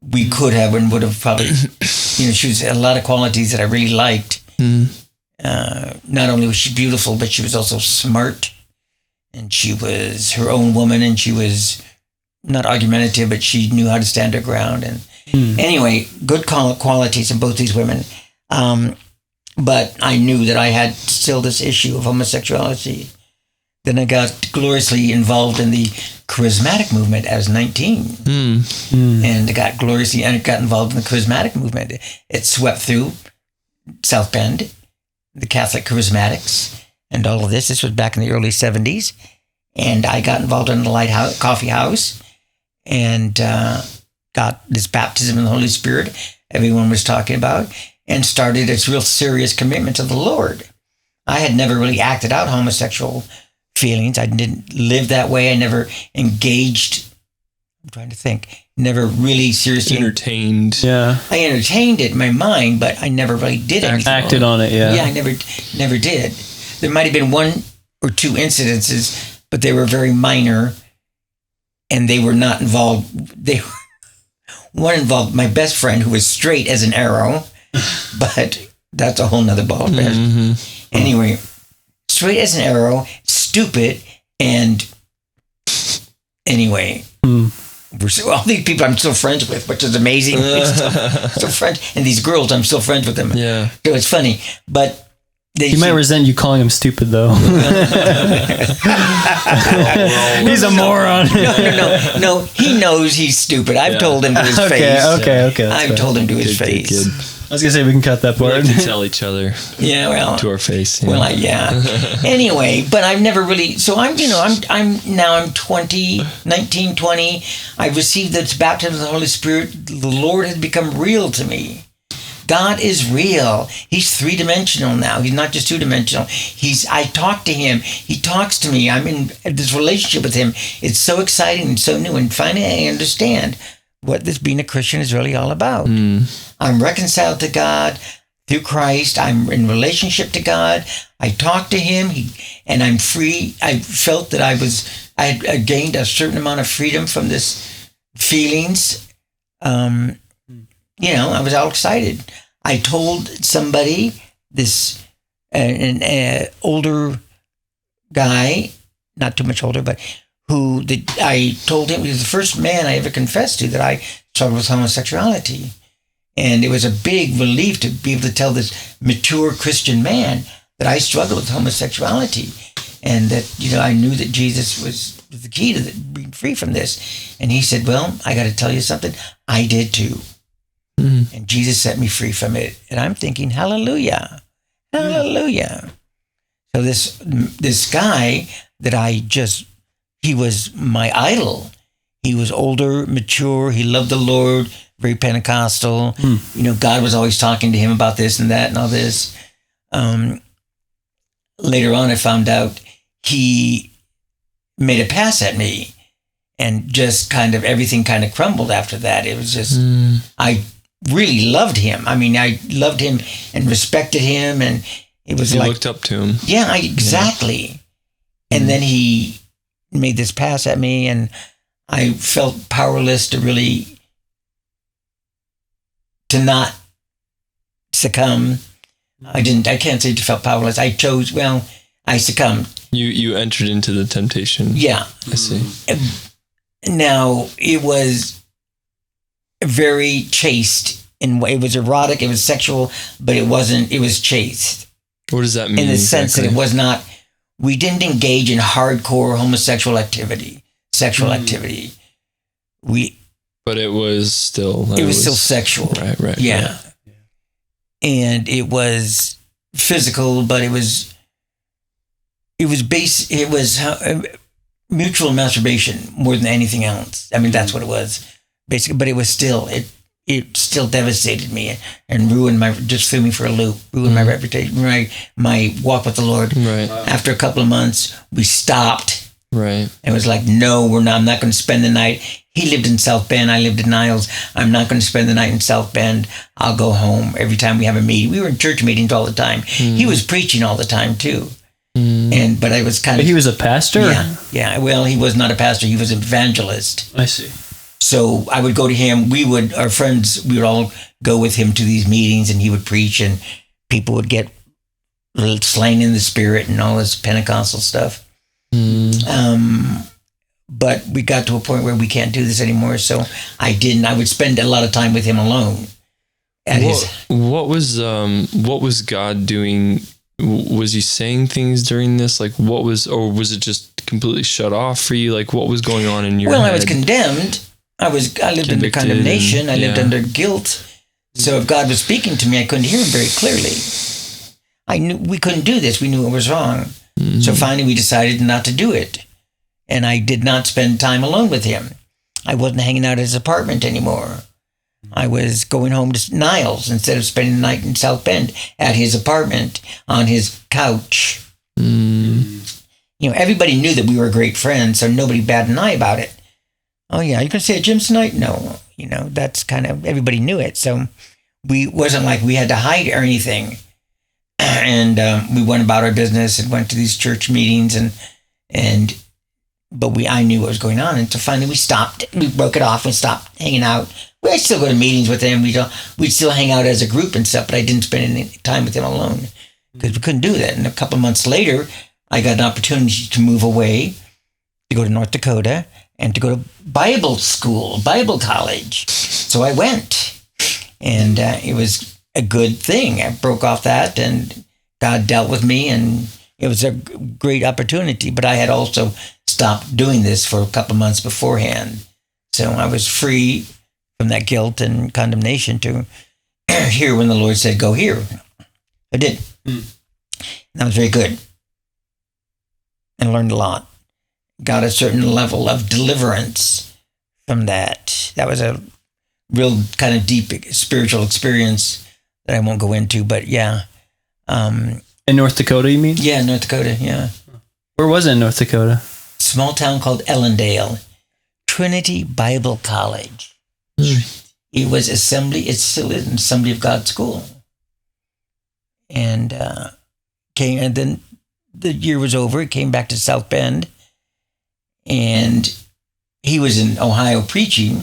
we could have and would have probably. She was a lot of qualities that I really liked. Not only was she beautiful, but she was also smart, and she was her own woman, and she was not argumentative, but she knew how to stand her ground. And anyway, good qualities in both these women. But I knew that I had still this issue of homosexuality. Then I got gloriously involved in the charismatic movement as 19. And I got involved in the charismatic movement. It swept through South Bend, the Catholic charismatics, and all of this. This was back in the early 70s. And I got involved in the Lighthouse Coffee House, and got this baptism in the Holy Spirit everyone was talking about, and started this real serious commitment to the Lord. I had never really acted out homosexual feelings. I didn't live that way. I never engaged. I'm trying to think. Never really seriously entertained. Yeah, I entertained it in my mind, but I never really did anything. Acted on it. Yeah, I never did. There might have been 1 or 2 incidences, but they were very minor, and they were not involved. One involved my best friend, who was straight as an arrow, but that's a whole nother ball. Anyway, straight as an arrow, stupid, and anyway, all these people I'm still friends with, which is amazing. Still friends, and these girls, I'm still friends with them. Yeah, so it's funny, but. He might resent you calling him stupid, though. He's a moron. No. He knows he's stupid. I've told him to his face. Okay. I've told him to his face. Good. I was gonna say we can cut that part. We like to tell each other. Yeah, well, to our face. Yeah. Well, Anyway, but I've never really. So I'm 20, 19, 20. I've received this baptism of the Holy Spirit. The Lord has become real to me. God is real. He's 3-dimensional now. He's not just 2-dimensional. I talk to him. He talks to me. I'm in this relationship with him. It's so exciting and so new. And finally, I understand what this being a Christian is really all about. I'm reconciled to God through Christ. I'm in relationship to God. I talk to him, and I'm free. I felt that I had gained a certain amount of freedom from this feelings. I was all excited. I told somebody, an older guy, not too much older, but I told him, he was the first man I ever confessed to that I struggled with homosexuality. And it was a big relief to be able to tell this mature Christian man that I struggled with homosexuality, and that, you know, I knew that Jesus was the key to being free from this. And he said, well, I got to tell you something. I did too. Mm-hmm. And Jesus set me free from it. And I'm thinking, hallelujah, hallelujah. So this guy that he was my idol. He was older, mature. He loved the Lord, very Pentecostal. You know, God was always talking to him about this and that and all this. Later on, I found out he made a pass at me, and just kind of everything kind of crumbled after that. It was just, I really loved him. I mean, I loved him and respected him, and it was you like, looked up to him. Yeah, exactly. Yeah. And then he made this pass at me, and I felt powerless to not succumb. I can't say I felt powerless. I succumbed. You entered into the temptation. Yeah. I see. Now, it was very chaste, and it was erotic, it was sexual, but it was chaste. What does that mean? In the sense that it was not, we didn't engage in hardcore homosexual activity, sexual activity. But it was still... It was still sexual. Right. Yeah. And it was physical, but it was mutual masturbation more than anything else. I mean, that's what it was, basically. But it was still, it still devastated me and just threw me for a loop, ruined my reputation, my walk with the Lord. Right. After a couple of months, we stopped. Right. And it was like, no, I'm not going to spend the night. He lived in South Bend. I lived in Niles. I'm not going to spend the night in South Bend. I'll go home every time we have a meeting. We were in church meetings all the time. He was preaching all the time too. But I was But he was a pastor? Yeah. Well, he was not a pastor. He was an evangelist. I see. So I would go to him. We would all go with him to these meetings, and he would preach, and people would get slain in the spirit and all this Pentecostal stuff. But we got to a point where we can't do this anymore. So I would spend a lot of time with him alone. What was God doing? Was he saying things during this? Like, or was it just completely shut off for you? Like, what was going on in your head? I was condemned. I lived under condemnation. I lived under guilt. So if God was speaking to me, I couldn't hear him very clearly. I knew we couldn't do this. We knew it was wrong. So finally we decided not to do it. And I did not spend time alone with him. I wasn't hanging out at his apartment anymore. I was going home to Niles instead of spending the night in South Bend at his apartment on his couch. You know, everybody knew that we were great friends, so nobody batted an eye about it. Oh yeah, you can stay at Jim's tonight? No, you know, that's kind of, everybody knew it. So wasn't like we had to hide or anything. And we went about our business and went to these church meetings, but I knew what was going on. And so finally we stopped. We broke it off and stopped hanging out. We'd still go to meetings with him. We'd still hang out as a group and stuff, but I didn't spend any time with him alone because we couldn't do that. And a couple of months later, I got an opportunity to move away, to go to North Dakota, and to go to Bible school, Bible college. So I went, and it was a good thing. I broke off that, and God dealt with me, and it was a great opportunity. But I had also stopped doing this for a couple of months beforehand. So I was free from that guilt and condemnation to hear when the Lord said, go here. I did. And that was very good. And learned a lot. Got a certain level of deliverance from that. That was a real kind of deep spiritual experience that I won't go into, but yeah. In North Dakota, you mean? Yeah, North Dakota, yeah. Where was it in North Dakota? Small town called Ellendale. Trinity Bible College. It was Assembly, it still is an Assembly of God school. And then the year was over, it came back to South Bend, and he was in Ohio preaching.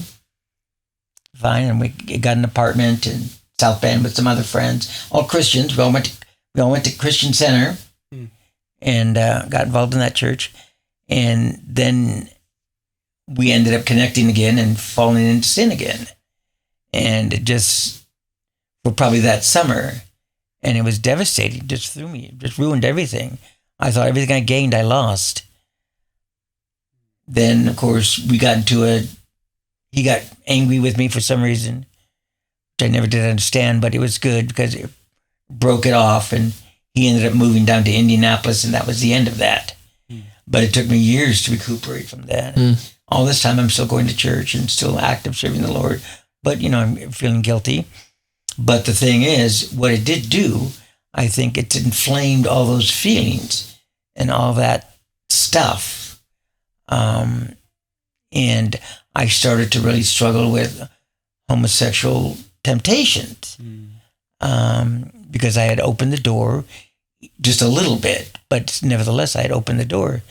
Fine, and we got an apartment in South Bend with some other friends, all Christians. We all went to Christian Center and got involved in that church. And then we ended up connecting again and falling into sin again. And it just for probably that summer. And it was devastating. It just threw me. It just ruined everything. I thought everything I gained, I lost. Then, of course, he got angry with me for some reason, which I never did understand, but it was good because it broke it off, and he ended up moving down to Indianapolis, and that was the end of that. But it took me years to recuperate from that. All this time, I'm still going to church and still active serving the Lord, but, I'm feeling guilty. But the thing is, what it did do, I think it inflamed all those feelings and all that stuff. And I started to really struggle with homosexual temptations because I had opened the door just a little bit, but nevertheless, I had opened the door.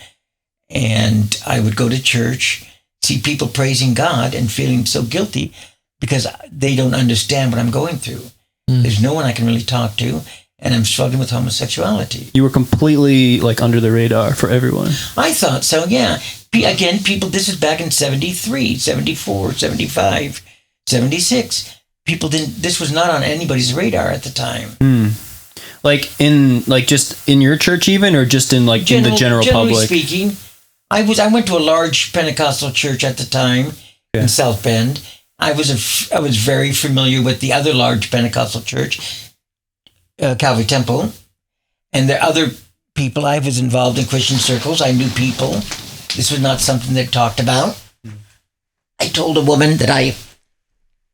And I would go to church, see people praising God and feeling so guilty because they don't understand what I'm going through. There's no one I can really talk to, and I'm struggling with homosexuality. You were completely under the radar for everyone. I thought so, yeah. Again, people, this is back in 73, 74, 75, 76. People this was not on anybody's radar at the time. Just in your church even, or just in in the general public? Generally speaking, I went to a large Pentecostal church at the time in South Bend. I was very familiar with the other large Pentecostal church, Calvary Temple, and there are other people. I was involved in Christian circles. I knew people. This was not something they talked about. I told a woman that I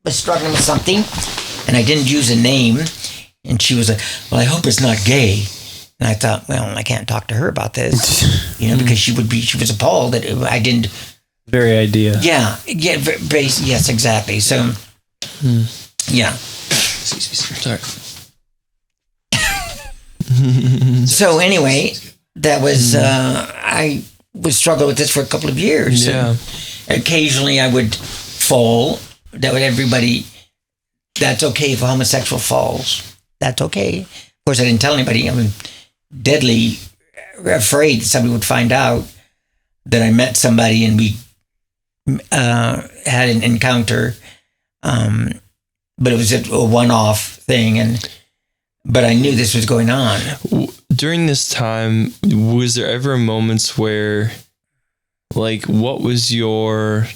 was struggling with something, and I didn't use a name, and she was like, "Well, I hope it's not gay." And I thought, well, I can't talk to her about this, because she was appalled that I didn't. Very idea. Yeah, yes, exactly. So, yeah. Sorry. So anyway, that was I would struggle with this for a couple of years. Yeah. Occasionally, I would fall. That's okay if a homosexual falls. That's okay. Of course, I didn't tell anybody. I was deadly afraid that somebody would find out that I met somebody and we had an encounter, but it was a one-off thing, but I knew this was going on. During this time, was there ever moments where, what was your,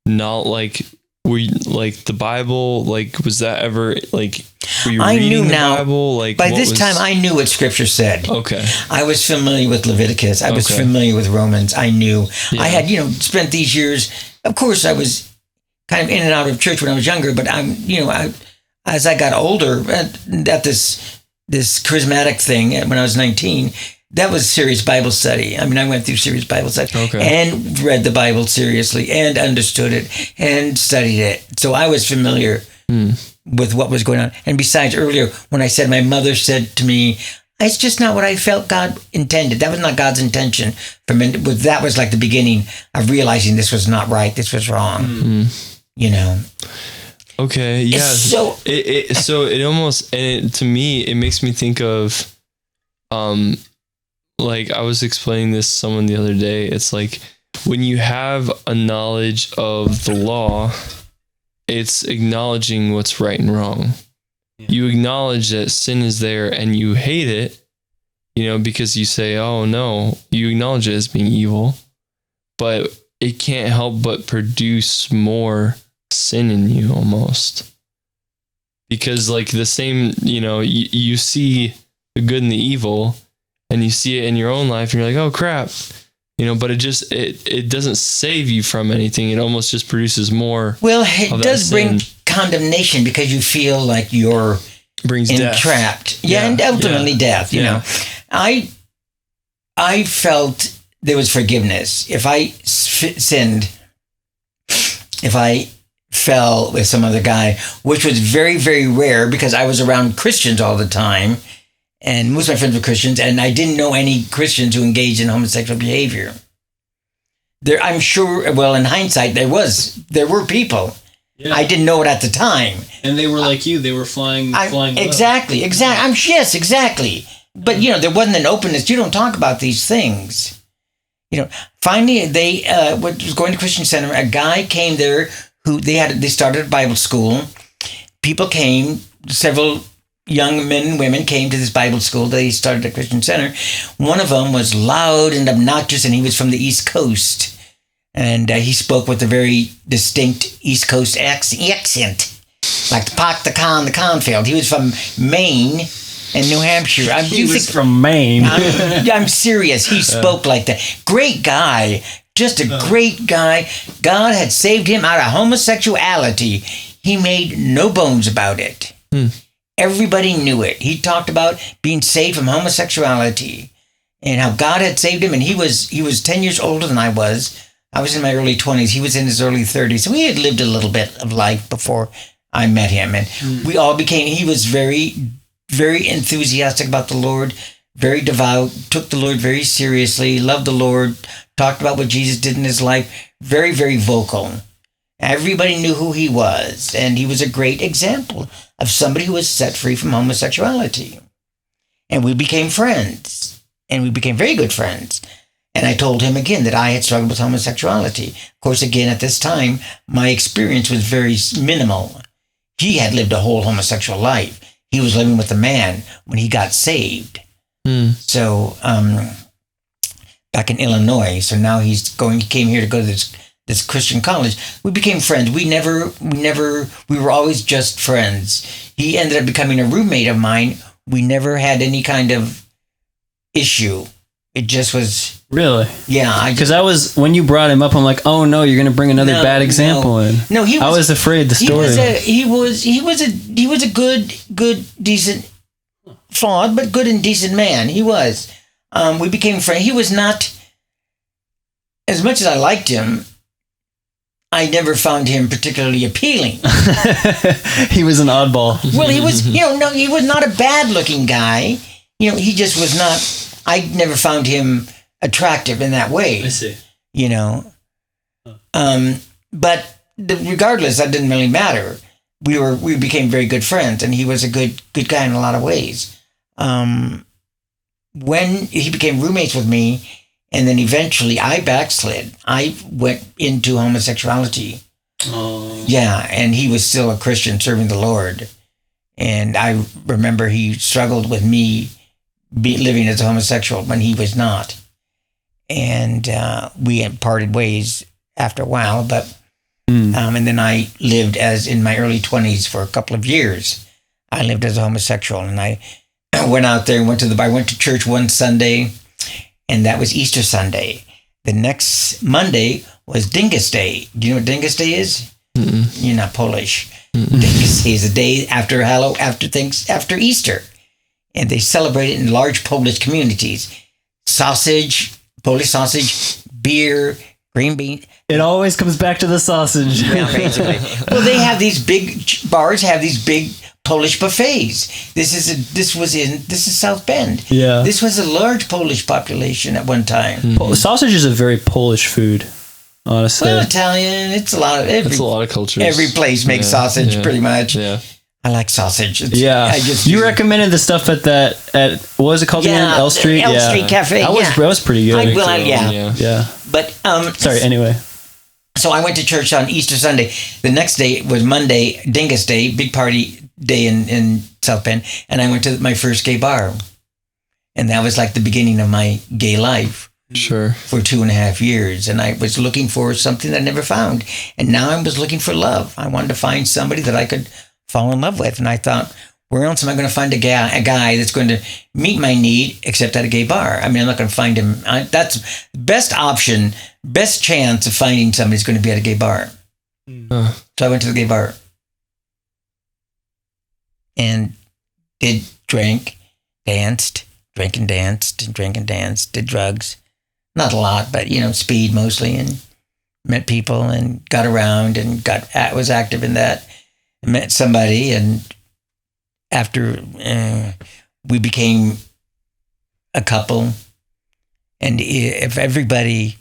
were you, the Bible, was that ever, were you reading the Bible? By this time, I knew what Scripture said. Okay. I was familiar with Leviticus. I was familiar with Romans. I knew. Yeah. I had, spent these years. Of course, I was kind of in and out of church when I was younger, but as I got older, at this charismatic thing when I was 19, that was serious Bible study. I went through serious Bible study and read the Bible seriously and understood it and studied it. So I was familiar with what was going on. And besides, earlier, when I said my mother said to me, it's just not what I felt God intended. That was not God's intention for me. That was the beginning of realizing this was not right. This was wrong. Okay. Yeah. So it almost, to me, it makes me think of, I was explaining this to someone the other day. It's when you have a knowledge of the law, it's acknowledging what's right and wrong. Yeah. You acknowledge that sin is there and you hate it, because you say, oh no, you acknowledge it as being evil, but it can't help but produce more sin in you almost. Because the same, you see the good and the evil and you see it in your own life and you're like, oh crap. But it doesn't save you from anything. It almost just produces more. Well, it does bring condemnation because you feel like you're entrapped. Yeah, and ultimately death. You know, I felt there was forgiveness if I sinned, if I fell with some other guy, which was very, very rare because I was around Christians all the time. And most of my friends were Christians, and I didn't know any Christians who engaged in homosexual behavior. I'm sure, well, in hindsight, there were people. Yeah. I didn't know it at the time. And they were like you. They were flying Exactly. Yes, exactly. But, there wasn't an openness. You don't talk about these things. Finally, they was going to Christian Center. A guy came there who they started a Bible school. People came several young men and women came to this Bible school. They started a Christian center. One of them was loud and obnoxious, and he was from the East Coast. And he spoke with a very distinct East Coast accent, like the pot, the cornfield. He was from Maine and New Hampshire. He was from Maine. I'm serious. He spoke like that. Great guy. Just a great guy. God had saved him out of homosexuality. He made no bones about it. Everybody knew it. He talked about being saved from homosexuality and how God had saved him. And he was 10 years older than I was. I was in my early 20s. He was in his early 30s. So we had lived a little bit of life before I met him. And we all he was very, very enthusiastic about the Lord, very devout, took the Lord very seriously, loved the Lord, talked about what Jesus did in his life, very, very vocal. Everybody knew who he was. And he was a great example of somebody who was set free from homosexuality. And we became friends. And we became very good friends. And I told him again that I had struggled with homosexuality. Of course, again, at this time, my experience was very minimal. He had lived a whole homosexual life. He was living with a man when he got saved. So, back in Illinois. So now he came here to go to this Christian college. We became friends. We were always just friends. He ended up becoming a roommate of mine. We never had any kind of issue. It just was... Really? Yeah. Because when you brought him up, I'm like, oh no, you're going to bring another bad example in. No, I was afraid the story. He was a good, decent, flawed, but good and decent man. He was. We became friends. He was not, as much as I liked him, I never found him particularly appealing. He was an oddball. Well, he was, he was not a bad looking guy. He just was not, I never found him attractive in that way. I see. But regardless, that didn't really matter. We became very good friends, and he was a good guy in a lot of ways. When he became roommates with me, and then eventually I backslid. I went into homosexuality. Oh. Yeah, and he was still a Christian serving the Lord. And I remember he struggled with me living as a homosexual when he was not. And we had parted ways after a while, but and then I lived in my early 20s for a couple of years. I lived as a homosexual, and I went out there and I went to church one Sunday, and that was Easter Sunday. The next Monday was Dingus Day. Do you know what Dingus Day is? Mm-mm. You're not Polish. Mm-mm. Dingus Day is the day after Easter, and they celebrate it in large Polish communities. Polish sausage, beer, green bean. It always comes back to the sausage. Yeah, basically. Well, they have these big bars, have these big Polish buffets. This is South Bend. Yeah. This was a large Polish population at one time. Mm-hmm. Sausage is a very Polish food, honestly. Well, Italian, it's a lot of cultures. Every place makes sausage pretty much. Yeah. I like sausage. You recommended the stuff at what was it called again? L Street? L Street Cafe. That was pretty good. Yeah. But sorry. Anyway, so I went to church on Easter Sunday. The next day was Monday, Dingus Day, big party day in South Bend, and I went to my first gay bar, and that was like the beginning of my gay life. Sure. For 2.5 years, and I was looking for something that I never found, and now I was looking for love. I wanted to find somebody that I could fall in love with. And I thought, where else am I going to find a guy that's going to meet my need except at a gay bar? I mean, I'm not going to find him. That's best option, best chance of finding somebody's going to be at a gay bar. So I went to the gay bar and drank and danced, did drugs. Not a lot, but, speed mostly, and met people and got around and was active in that. Met somebody, and after we became a couple, and if everybody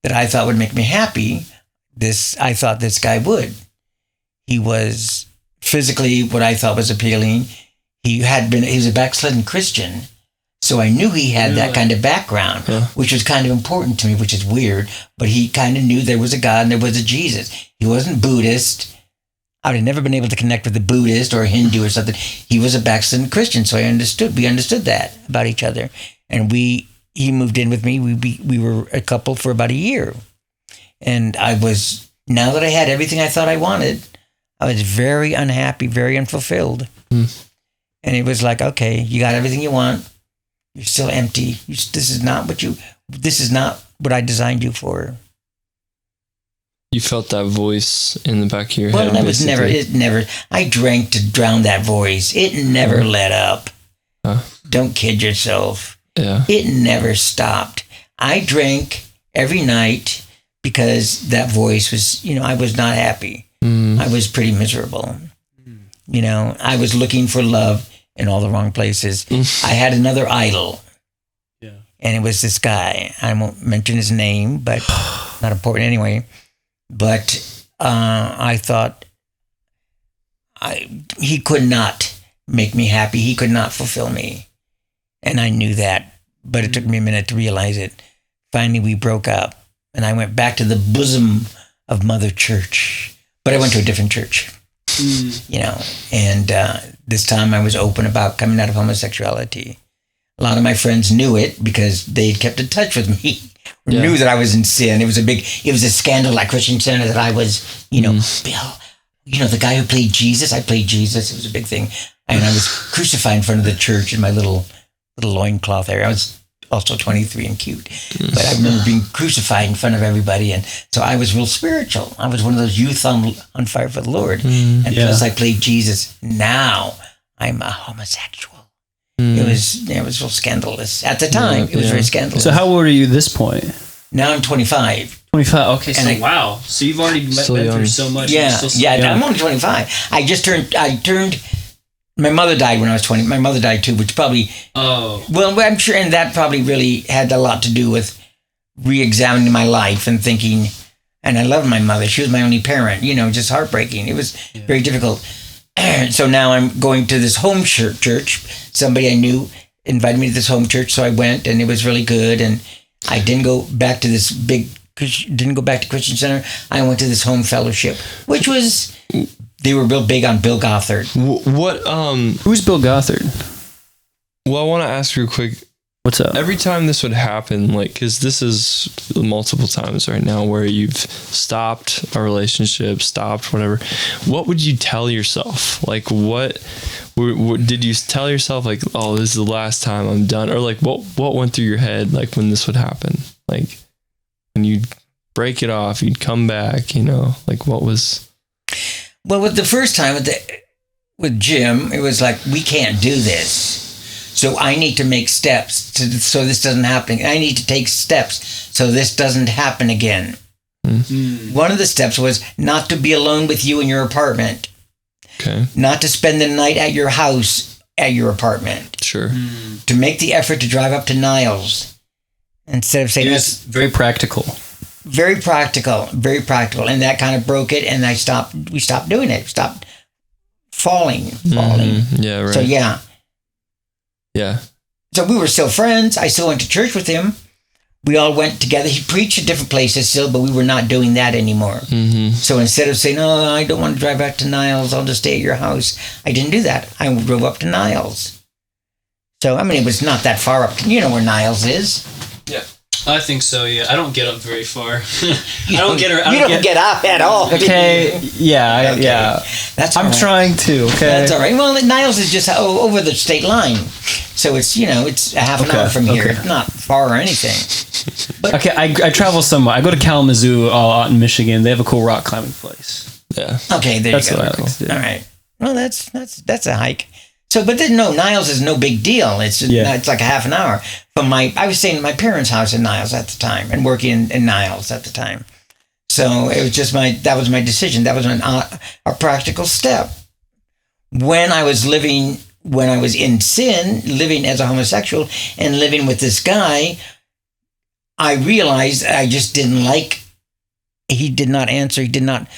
that I thought would make me happy, I thought this guy would. He was physically what I thought was appealing. He was a backslidden Christian, so I knew he had that kind of background, which was kind of important to me, which is weird, but he kind of knew there was a God and there was a Jesus. He wasn't Buddhist. I would have never been able to connect with a Buddhist or a Hindu or something. He was a backslidden Christian, so we understood that about each other. And he moved in with me. We were a couple for about a year. And now that I had everything I thought I wanted, I was very unhappy, very unfulfilled. And it was like, okay, you got everything you want. You're still empty. This is not what I designed you for. You felt that voice in the back of your head. Well, I drank to drown that voice. It never let up. Don't kid yourself. Yeah. It never stopped. I drank every night because that voice was, I was not happy. I was pretty miserable. I was looking for love in all the wrong places. I had another idol. Yeah. And it was this guy. I won't mention his name, but not important anyway. But I thought he could not make me happy. He could not fulfill me. And I knew that. But it took me a minute to realize it. Finally, we broke up. And I went back to the bosom of Mother Church. But I went to a different church. And this time I was open about coming out of homosexuality. A lot of my friends knew it because they'd kept in touch with me. Knew that I was in sin. It was a scandal at Christian Center that I was, Bill, the guy who played Jesus. I played Jesus. It was a big thing. And I was crucified in front of the church in my little loincloth area. I was also 23 and cute. But I remember being crucified in front of everybody. And so I was real spiritual. I was one of those youth on fire for the Lord. And plus I played Jesus. Now I'm a homosexual. It was real scandalous. At the time, it was very scandalous. So how old are you at this point? Now I'm 25. 25, okay. So wow. So you've already been through so much. Yeah, I'm only 25. I turned, my mother died when I was 20. My mother died too, which probably, well, I'm sure, and that probably really had a lot to do with re-examining my life and thinking, and I loved my mother. She was my only parent, just heartbreaking. It was very difficult. So now I'm going to this home church. Somebody I knew invited me to this home church, so I went, and it was really good. And I didn't go back to Christian Center. I went to this home fellowship, which was, they were real big on Bill Gothard. Who's Bill Gothard? Well, I want to ask you quick. What's up? Every time this would happen, because this is multiple times right now where you've stopped a relationship, stopped whatever, what would you tell yourself? What did you tell yourself? Oh, this is the last time, I'm done? Or what went through your head when this would happen? When you'd break it off, you'd come back, what was... Well, with the first time with Jim, it was we can't do this. So I need to make steps so this doesn't happen. I need to take steps so this doesn't happen again. One of the steps was not to be alone with you in your apartment. Okay. Not to spend the night at your house at your apartment. Sure. To make the effort to drive up to Niles instead of saying that's very practical. Very practical, very practical. And that kind of broke it, and we stopped doing it. Stopped falling. Yeah, right. So yeah. Yeah. So we were still friends. I still went to church with him. We all went together. He preached at different places still, but we were not doing that anymore. So instead of saying, "Oh, I don't want to drive back to Niles, I'll just stay at your house," I didn't do that. I drove up to Niles. So, it was not that far up. You know where Niles is? Yeah. I think so, yeah. I don't get up very far. You don't get up at all. Okay, yeah, yeah. That's all I'm right. trying to, okay? That's all right. Well, Niles is just over the state line. So it's, it's a half an hour from here. It's not far or anything. But, okay, I travel somewhere. I go to Kalamazoo out in Michigan. They have a cool rock climbing place. Yeah. Okay, there you go. That's what I like to do. All right. Well, that's a hike. So, but Niles is no big deal. It's like a half an hour from I was staying at my parents' house in Niles at the time and working in Niles at the time. So it was just that was my decision. That was a practical step. When I was in sin, living as a homosexual and living with this guy, I realized I just didn't he did not answer. He did not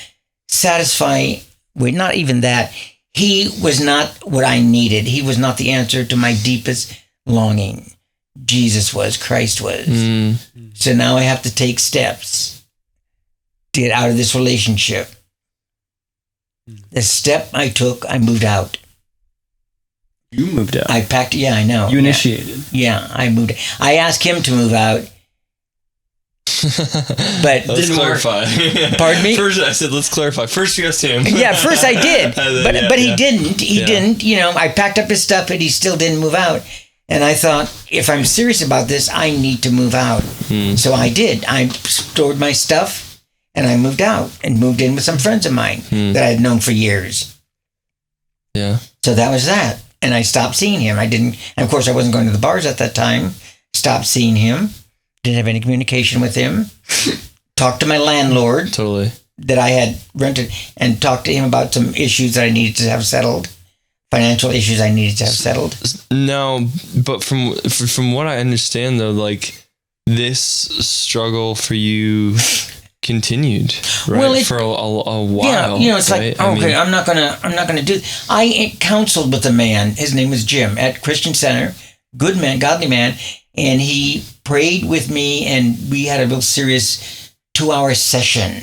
satisfy. Wait, not even that. He was not what I needed. He was not the answer to my deepest longing. Jesus was, Christ was. So now I have to take steps to get out of this relationship. The step I took, I moved out. You moved out. I packed. Yeah, I know. You initiated. Yeah, I moved. I asked him to move out. But let's clarify. Pardon me? First, I said, let's clarify. First, you asked him. Yeah, first I did. But he didn't. He didn't. You know, I packed up his stuff, but he still didn't move out. And I thought, if I'm serious about this, I need to move out. So I did. I stored my stuff, and I moved out and moved in with some friends of mine that I had known for years. Yeah. So that was that. And I stopped seeing him. And of course, I wasn't going to the bars at that time. Stopped seeing him. Didn't have any communication with him. Talked to my landlord. Totally. That I had rented, and talked to him about some issues that I needed to have settled. Financial issues I needed to have settled. No, but from what I understand, though, like, this struggle for you continued, right? Well, for a while. Yeah, you know, it's right? like, okay, I'm not gonna do. I counseled with a man. His name was Jim at Christian Center. Good man, godly man, and he prayed with me, and we had a real serious 2-hour session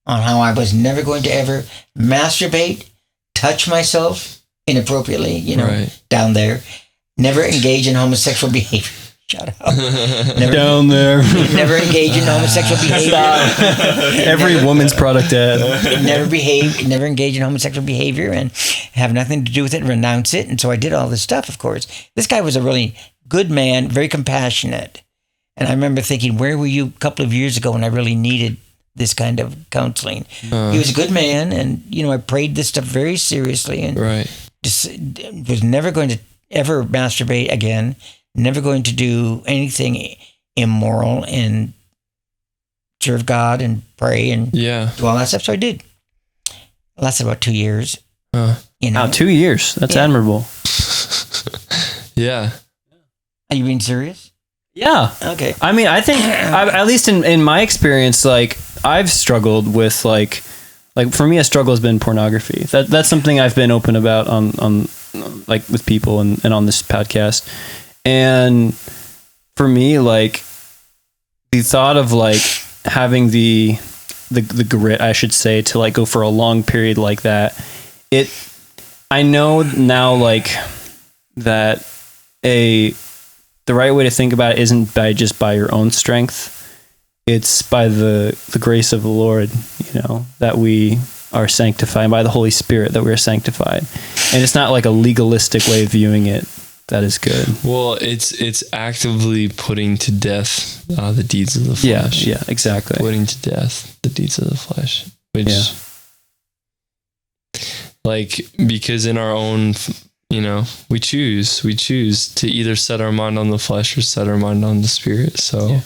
on how I was never going to ever masturbate, touch myself inappropriately, you know, down there. Never engage in homosexual behavior. Shut up. Down there. Never engage in homosexual behavior. Every woman's product ad. Never engage in homosexual behavior and have nothing to do with it, renounce it. And so I did all this stuff, of course. This guy was a really good man, very compassionate. And I remember thinking, where were you a couple of years ago when I really needed this kind of counseling? He was a good man, and, you know, I prayed this stuff very seriously, and just was never going to ever masturbate again, never going to do anything immoral, and serve God and pray and do all that stuff. So I did. It lasted about 2 years. You know, 2 years. That's admirable. Yeah. Are you being serious? Yeah. Okay. I mean, I think, at least in my experience, like, I've struggled with, like for me, a struggle has been pornography. That's something I've been open about on like, with people and on this podcast. And for me, like, the thought of, like, having the grit, I should say, to, like, go for a long period like that, I know now, like, that the right way to think about it isn't by your own strength. It's by the grace of the Lord, you know, that we are sanctified, by the Holy Spirit that we are sanctified. And it's not like a legalistic way of viewing it. That is good. Well, it's actively putting to death the deeds of the flesh. Yeah, exactly. Putting to death the deeds of the flesh. Which, like, because in our own, you know, we choose to either set our mind on the flesh or set our mind on the Spirit. So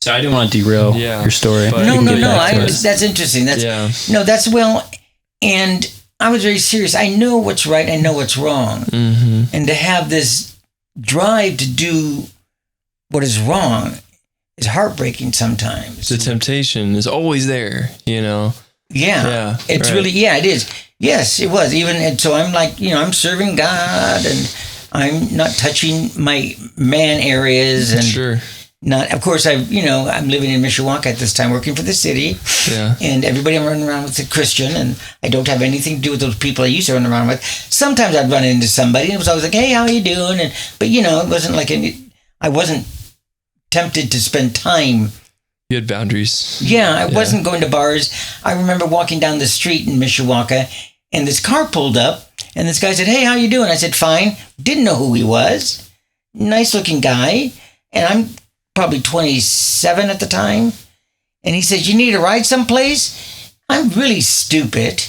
I didn't want to derail your story. No. That's interesting. That's well, and I was very serious. I know what's right. I know what's wrong. And to have this drive to do what is wrong is heartbreaking sometimes. The temptation is always there, you know? Yeah. It's really, it is. Yes, it was. And so I'm like, you know, I'm serving God, and I'm not touching my man areas, and not, of course, I'm living in Mishawaka at this time, working for the city. And everybody I'm running around with is Christian, and I don't have anything to do with those people I used to run around with. Sometimes I'd run into somebody, and it was always like, hey, how you doing? But, you know, it wasn't like I wasn't tempted to spend time. You had boundaries. Yeah, I wasn't going to bars. I remember walking down the street in Mishawaka, and this car pulled up, and this guy said, hey, how you doing? I said, fine. Didn't know who he was. Nice looking guy. And I'm probably 27 at the time. And he says, you need a ride someplace? I'm really stupid.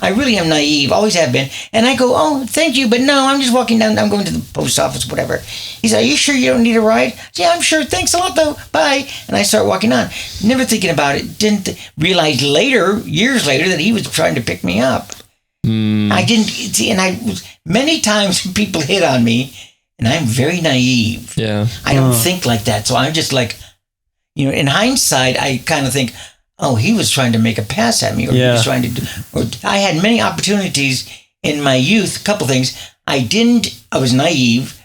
I really am naive, always have been. And I go, oh, thank you, but no, I'm just walking down, I'm going to the post office, whatever. He said, are you sure you don't need a ride? I said, yeah, I'm sure, thanks a lot though, bye. And I start walking on, never thinking about it. Didn't realize later, years later, that he was trying to pick me up. I didn't see, and many times people hit on me, and I'm very naive. I don't think like that, so I'm just like, you know, in hindsight, I kind of think, oh, he was trying to make a pass at me, or he was trying to do, or I had many opportunities in my youth, a couple things. I was naive,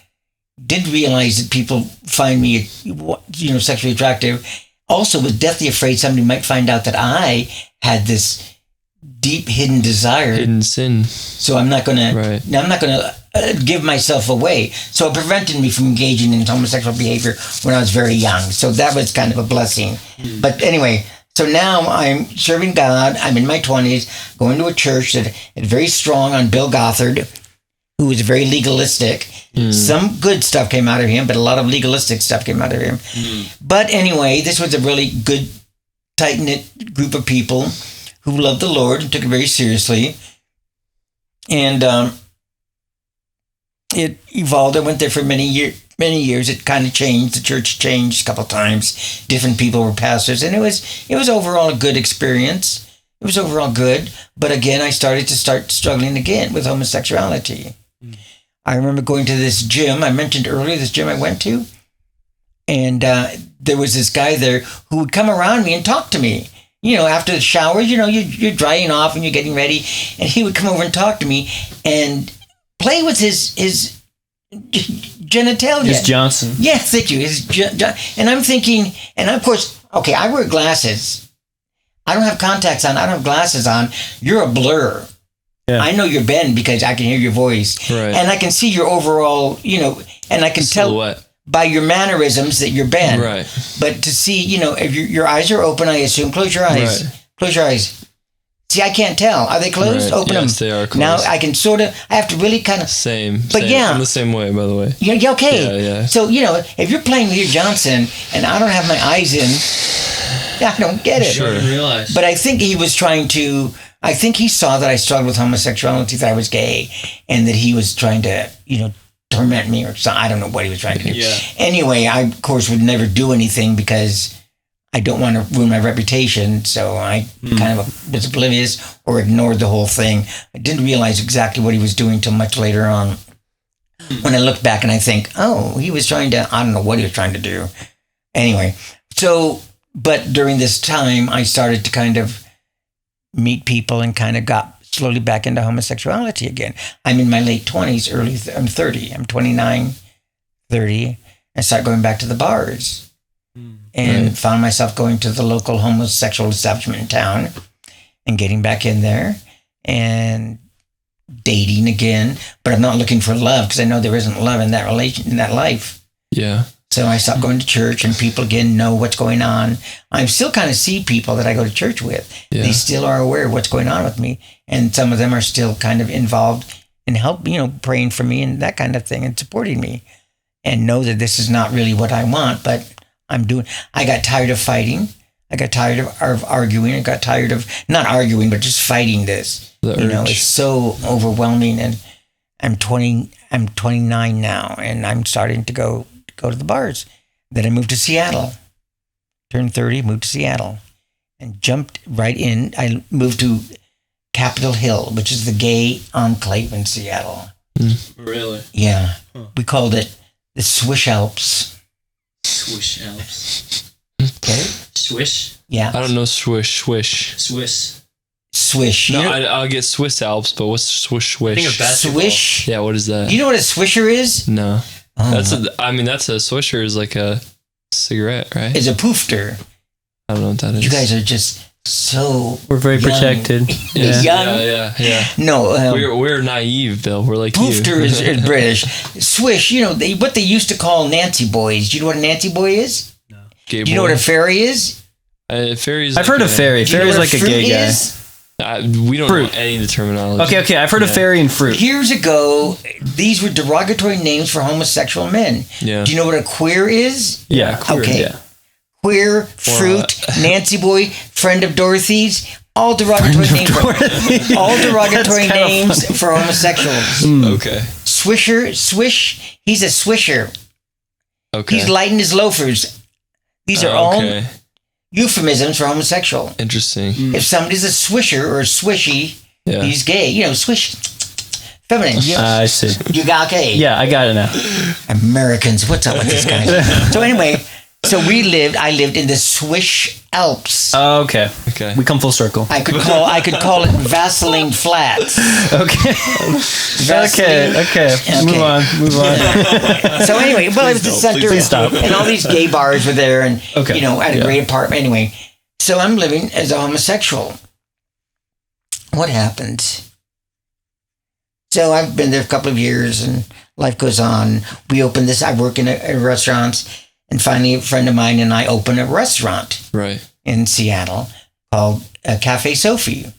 didn't realize that people find me, sexually attractive. Also was deathly afraid somebody might find out that I had this deep hidden desire, hidden sin. So I'm not gonna give myself away. So it prevented me from engaging in homosexual behavior when I was very young. So that was kind of a blessing. But anyway, so now I'm serving God. I'm in my 20s, going to a church that is very strong on Bill Gothard, who was very legalistic. Some good stuff came out of him, but a lot of legalistic stuff came out of him. But anyway, this was a really good, tight-knit group of people who loved the Lord and took it very seriously. And it evolved. I went there for many years. It kind of changed. The church changed a couple of times. Different people were pastors. And it was overall a good experience. It was overall good. But again, I started struggling again with homosexuality. I remember going to this gym. I mentioned earlier this gym I went to. And there was this guy there who would come around me and talk to me. After the shower, you're drying off and you're getting ready. And he would come over and talk to me and play with his genitalia. His Johnson. Yeah, thank you. And I'm thinking, and of course, okay, I wear glasses. I don't have contacts on. I don't have glasses on. You're a blur. Yeah. I know you're Ben because I can hear your voice. Right. And I can see your overall, and I can silhouette. Tell by your mannerisms that you're Ben. Right. But to see, if your eyes are open, I assume, close your eyes. Right. Close your eyes. See, I can't tell. Are they closed? Right. Open yes, them. They are closed. Now I can I have to really kind of. Same. But yeah. I'm the same way, by the way. Yeah, okay. Yeah. So, if you're playing with your Johnson and I don't have my eyes in, I don't get it. Sure. Realize. But I think he was I think he saw that I struggled with homosexuality, that I was gay, and that he was trying to, torment me or something. I don't know what he was trying to do. Yeah. Anyway, I, of course, would never do anything because I don't want to ruin my reputation. So I kind of was oblivious or ignored the whole thing. I didn't realize exactly what he was doing till much later on. When I look back and I think, oh, he was trying to, I don't know what he was trying to do. Anyway, but during this time, I started to kind of meet people and kind of got slowly back into homosexuality again. I'm in my late 20s, I'm 30. I'm 29, 30. I started going back to the bars and found myself going to the local homosexual establishment in town and getting back in there and dating again. But I'm not looking for love because I know there isn't love in that in that life. Yeah. So I stopped going to church and people again know what's going on. I still kind of see people that I go to church with. Yeah. They still are aware of what's going on with me. And some of them are still kind of involved in praying for me and that kind of thing and supporting me and know that this is not really what I want, but I got tired of fighting. I got tired of arguing. I got tired of not arguing, but just fighting this. It's so overwhelming. And I'm 29 now and I'm starting to go to the bars. Then I moved to Seattle. Turned 30, moved to Seattle. And jumped right in. I moved to Capitol Hill, which is the gay enclave in Seattle. Really? Yeah. Huh. We called it the Swish Alps. Swish Alps. Okay. Swish? Yeah. I don't know swish. Swish. No, I'll get Swiss Alps, but what's swish? I think of basketball. Swish? Yeah, what is that? You know what a swisher is? No. Oh. That's a swisher is like a cigarette, right? It's a poofter. I don't know what that is. You guys are just so we're very young. Protected. Yeah. Yeah. No, we're naive, Bill. We're like poofter is British. Swish, what they used to call Nancy boys. Do you know what a Nancy boy is? No. Do you know what a fairy is? Fairies. I've heard of fairy. Fairy's like a gay guy. We don't know any of the terminology. Okay. I've heard of fairy and fruit. Years ago, these were derogatory names for homosexual men. Yeah. Do you know what a queer is? Yeah. Queer, okay. Yeah. Queer, fruit, Nancy boy, friend of Dorothy's, all derogatory names. All derogatory names for homosexuals. Okay. Swisher, swish. He's a swisher. Okay. He's lighting his loafers. These are all euphemisms for homosexual. Interesting. If somebody's a swisher or a swishy, he's gay. Swish, feminine. I see. You got okay. Yeah, I got it now. Americans, what's up with this guy? So anyway, I lived in the Swish Alps. Oh, okay. We come full circle. I could call it Vaseline Flats. Okay. Okay. Move on. So anyway, it was the center. Please stop. And all these gay bars were there and, I had a great apartment. Anyway, so I'm living as a homosexual. what happened? So I've been there a couple of years and life goes on. We opened this, I work in a restaurant, and finally a friend of mine and I opened a restaurant in Seattle called Cafe Sophie.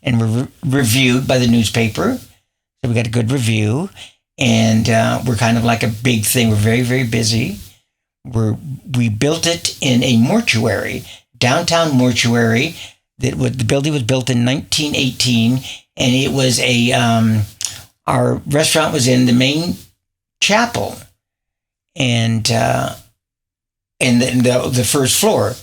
And we're reviewed by the newspaper. So we got a good review. And we're kind of like a big thing. We're very, very busy. We built it in a mortuary, downtown mortuary. The building was built in 1918, and it was our restaurant was in the main chapel, and the first floor.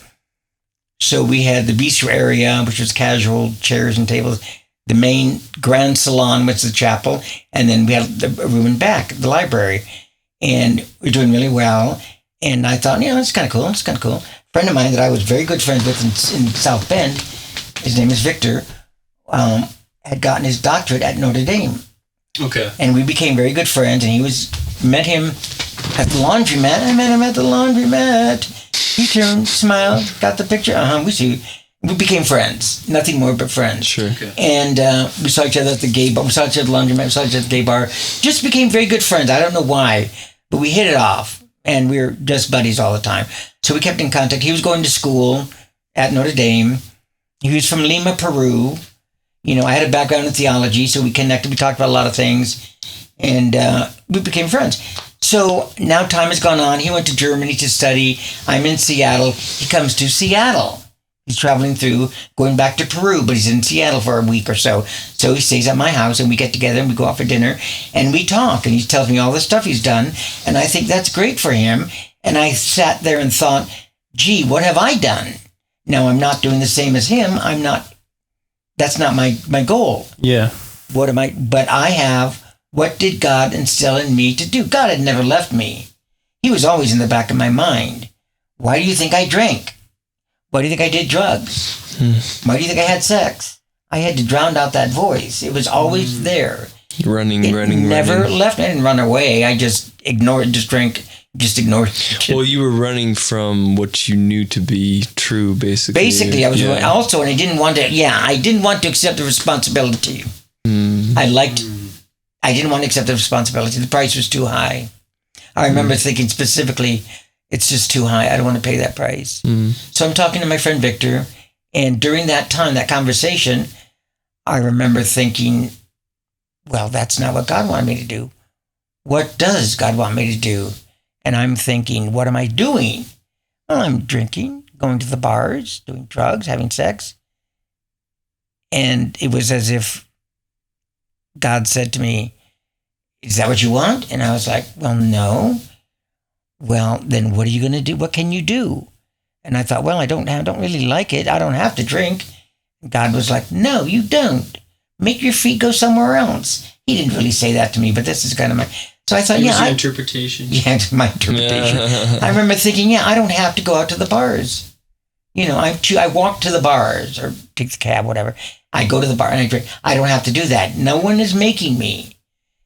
So we had the bistro area, which was casual chairs and tables, the main grand salon, which is the chapel, and then we had the room in back, the library, and we're doing really well. And I thought, it's kind of cool. It's kind of cool. A friend of mine that I was very good friends with in South Bend, his name is Victor, had gotten his doctorate at Notre Dame. Okay. And we became very good friends, and met him at the laundromat. I met him at the laundromat. He turned, smiled, got the picture. We see. We became friends. Nothing more but friends. Sure. Okay. And we saw each other at the gay bar. We saw each other at the laundromat. We saw each other at the gay bar. Just became very good friends. I don't know why, but we hit it off. And we were just buddies all the time. So we kept in contact. He was going to school at Notre Dame. He was from Lima, Peru. I had a background in theology, so we connected. We talked about a lot of things. And we became friends. So now time has gone on. He went to Germany to study. I'm in Seattle. He comes to Seattle. He's traveling through, going back to Peru, but he's in Seattle for a week or so. So he stays at my house, and we get together, and we go out for dinner, and we talk, and he tells me all the stuff he's done, and I think that's great for him. And I sat there and thought, gee, what have I done? Now, I'm not doing the same as him. That's not my goal. Yeah. But what did God instill in me to do? God had never left me. He was always in the back of my mind. Why do you think I drank? Why do you think I did drugs? Why do you think I had sex? I had to drown out that voice. It was always there. Running. Never left. I didn't run away. I just ignored, just drank, just ignored. Well, you were running from what you knew to be true, basically. Basically, I was also, and I didn't want to accept the responsibility. I didn't want to accept the responsibility. The price was too high. I remember thinking specifically, it's just too high. I don't want to pay that price. So I'm talking to my friend Victor, and during that time, that conversation, I remember thinking, well, that's not what God wanted me to do. What does God want me to do? And I'm thinking, what am I doing? Well, I'm drinking, going to the bars, doing drugs, having sex. And it was as if God said to me, is that what you want? And I was like, well, no. Well, then what are you going to do? What can you do? And I thought, well, I don't really like it. I don't have to drink. God was like, no, you don't. Make your feet go somewhere else. He didn't really say that to me, but this is kind of my... So I thought, interpretation. Yeah, it's my interpretation. I remember thinking, I don't have to go out to the bars. I walk to the bars or take the cab, whatever. I go to the bar and I drink. I don't have to do that. No one is making me.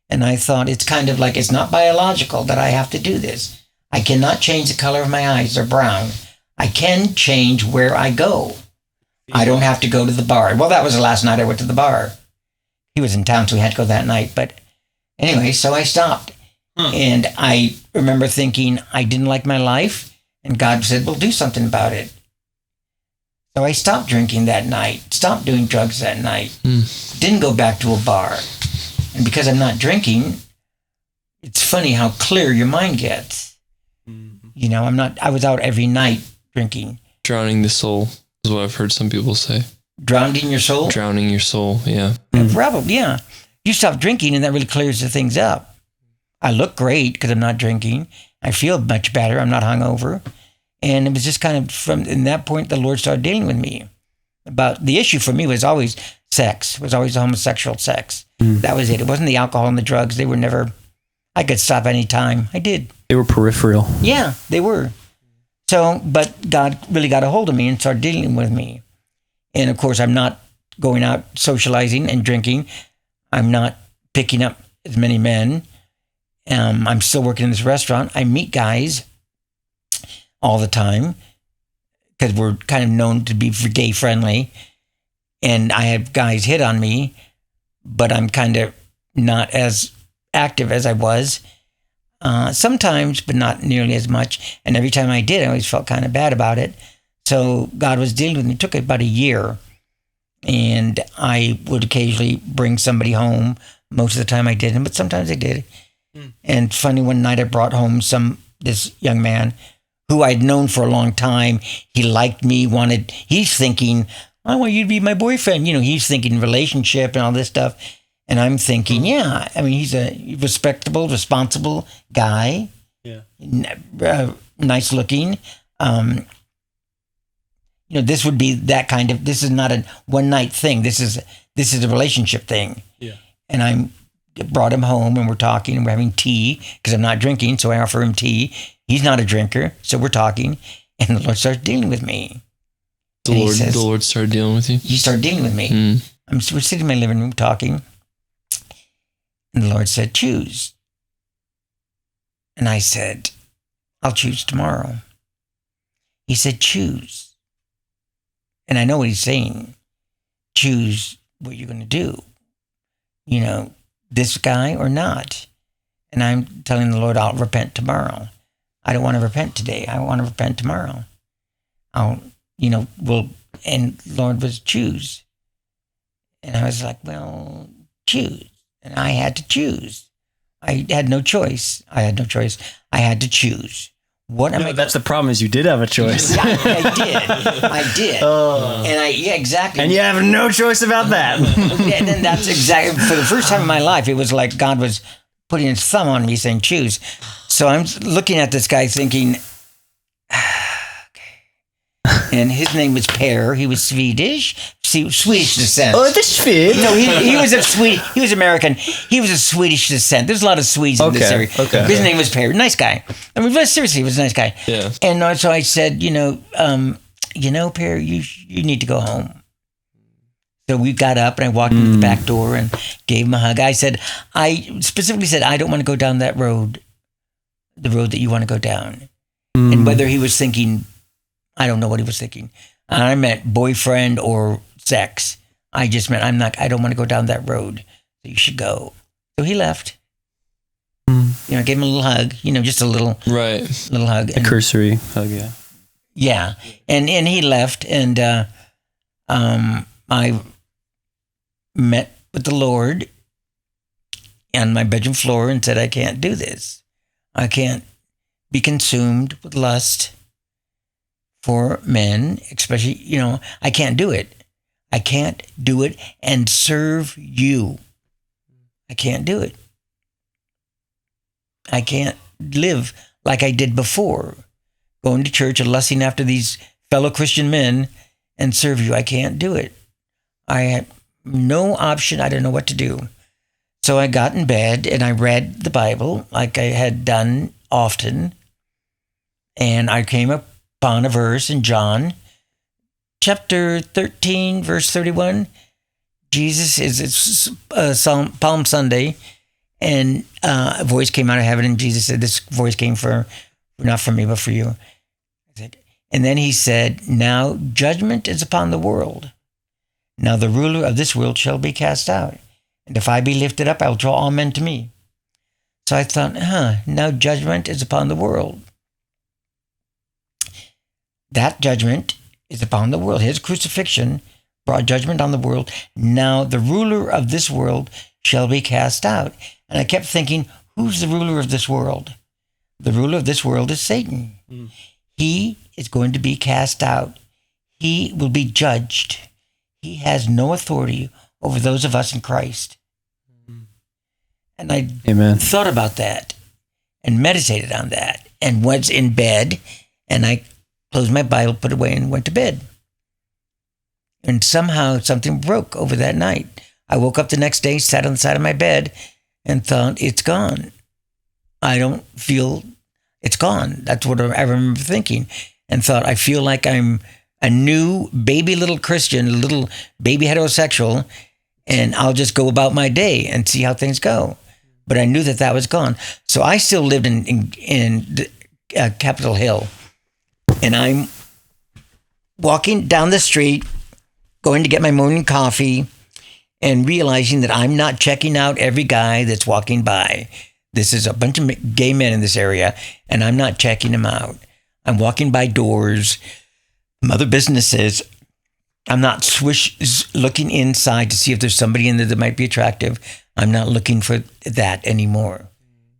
And I thought, it's kind of like, it's not biological that I have to do this. I cannot change the color of my eyes. They're brown. I can change where I go. I don't have to go to the bar. Well, that was the last night I went to the bar. He was in town, so we had to go that night. But anyway, so I stopped. And I remember thinking I didn't like my life. And God said, well, do something about it. So I stopped drinking that night, stopped doing drugs that night, didn't go back to a bar. And because I'm not drinking, it's funny how clear your mind gets. I was out every night drinking. Drowning the soul is what I've heard some people say. Drowning your soul? Drowning your soul, yeah. Probably, yeah. You stop drinking and that really clears the things up. I look great because I'm not drinking. I feel much better. I'm not hungover. And it was just kind of from that point, the Lord started dealing with me. About the issue for me was always sex, was always the homosexual sex. That was it. It wasn't the alcohol and the drugs. They were never, I could stop any time. I did. They were peripheral. Yeah, they were. So, but God really got a hold of me and started dealing with me. And of course, I'm not going out socializing and drinking. I'm not picking up as many men. I'm still working in this restaurant. I meet guys all the time because we're kind of known to be gay friendly. and I had guys hit on me, but I'm kind of not as active as I was. Sometimes, but not nearly as much. And every time I did, I always felt kind of bad about it. So God was dealing with me. It took about a year. And I would occasionally bring somebody home. Most of the time I didn't, but sometimes I did. And funny, one night I brought home this young man who I'd known for a long time. He liked me, he's thinking, I want you to be my boyfriend. He's thinking relationship and all this stuff. And I'm thinking, yeah, I mean, he's a respectable, responsible guy. Yeah. Nice looking. This would be that kind of, this is not a one night thing. This is a relationship thing. Yeah. And I brought him home and we're talking and we're having tea because I'm not drinking. So I offer him tea. He's not a drinker. So we're talking and the Lord starts dealing with me. The Lord started dealing with you? He started dealing with me. We're sitting in my living room talking. And the Lord said, choose. And I said, I'll choose tomorrow. He said, choose. And I know what he's saying. Choose what you're going to do. This guy or not. And I'm telling the Lord, I'll repent tomorrow. I don't want to repent today. I want to repent tomorrow. And Lord was choose. And I was like, well, choose. And I had to choose. I had no choice. I had to choose. That's the problem is you did have a choice. Yeah, I did. And exactly. And you have no choice about that. And then that's exactly, for the first time in my life, it was like God was putting his thumb on me saying, choose. So I'm looking at this guy thinking, and his name was Per. He was Swedish descent. Oh, the Swede. No, he was he was American. He was of Swedish descent. There's a lot of Swedes in this area. Okay. His name was Per. Nice guy. I mean, seriously, he was a nice guy. Yeah. And so I said, Per, you need to go home. So we got up and I walked into the back door and gave him a hug. I specifically said, I don't want to go down that road, the road that you want to go down. And whether he was thinking, I don't know what he was thinking. I meant boyfriend or sex. I just meant I don't want to go down that road. So you should go. So he left. I gave him a little hug, just a little hug. A cursory hug, yeah. Yeah. And he left and I met with the Lord on my bedroom floor and said, I can't do this. I can't be consumed with lust for men, especially, I can't do it. I can't do it and serve you. I can't do it. I can't live like I did before, going to church and lusting after these fellow Christian men and serve you. I can't do it. I had no option. I don't know what to do. So I got in bed and I read the Bible like I had done often. And I came upon a verse in John chapter 13, verse 31. It's Palm Sunday, and a voice came out of heaven, and Jesus said, this voice came not from me, but for you. And then he said, now judgment is upon the world. Now the ruler of this world shall be cast out. And if I be lifted up, I will draw all men to me. So I thought, now judgment is upon the world. That judgment is upon the world. His crucifixion brought judgment on the world. Now the ruler of this world shall be cast out. And I kept thinking, who's the ruler of this world? The ruler of this world is Satan. He is going to be cast out. He will be judged. He has no authority over those of us in Christ. And I thought about that and meditated on that and was in bed, and I closed my Bible, put it away, and went to bed. And somehow something broke over that night. I woke up the next day, sat on the side of my bed, and thought, it's gone. I don't feel it's gone. That's what I remember thinking. And thought, I feel like I'm a new baby little Christian, a little baby heterosexual, and I'll just go about my day and see how things go. But I knew that was gone. So I still lived in Capitol Hill. And I'm walking down the street, going to get my morning coffee and realizing that I'm not checking out every guy that's walking by. This is a bunch of gay men in this area, and I'm not checking them out. I'm walking by doors, other businesses. I'm not looking inside to see if there's somebody in there that might be attractive. I'm not looking for that anymore.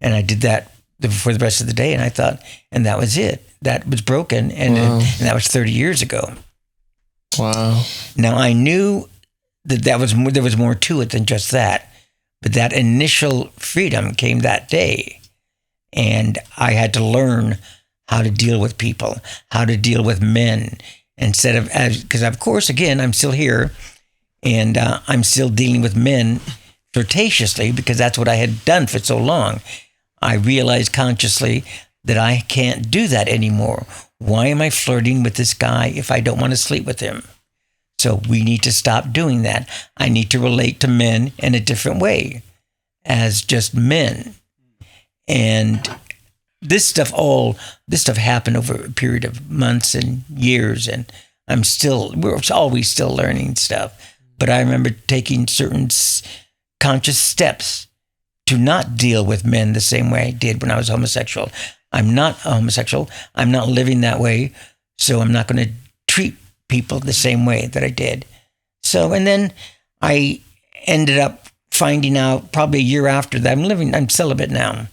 And I did that for the rest of the day, and I thought, and that was it. That was broken, and that was 30 years ago. Wow. Now, I knew that there was more to it than just that, but that initial freedom came that day, and I had to learn how to deal with people, how to deal with men, because of course, again, I'm still here, and I'm still dealing with men flirtatiously because that's what I had done for so long. I realized consciously that I can't do that anymore. Why am I flirting with this guy if I don't want to sleep with him? So we need to stop doing that. I need to relate to men in a different way as just men. And this stuff happened over a period of months and years, and we're always still learning stuff. But I remember taking certain conscious steps to not deal with men the same way I did when I was homosexual. I'm not homosexual. I'm not living that way. So I'm not going to treat people the same way that I did. So, and then I ended up finding out probably a year after that I'm celibate now.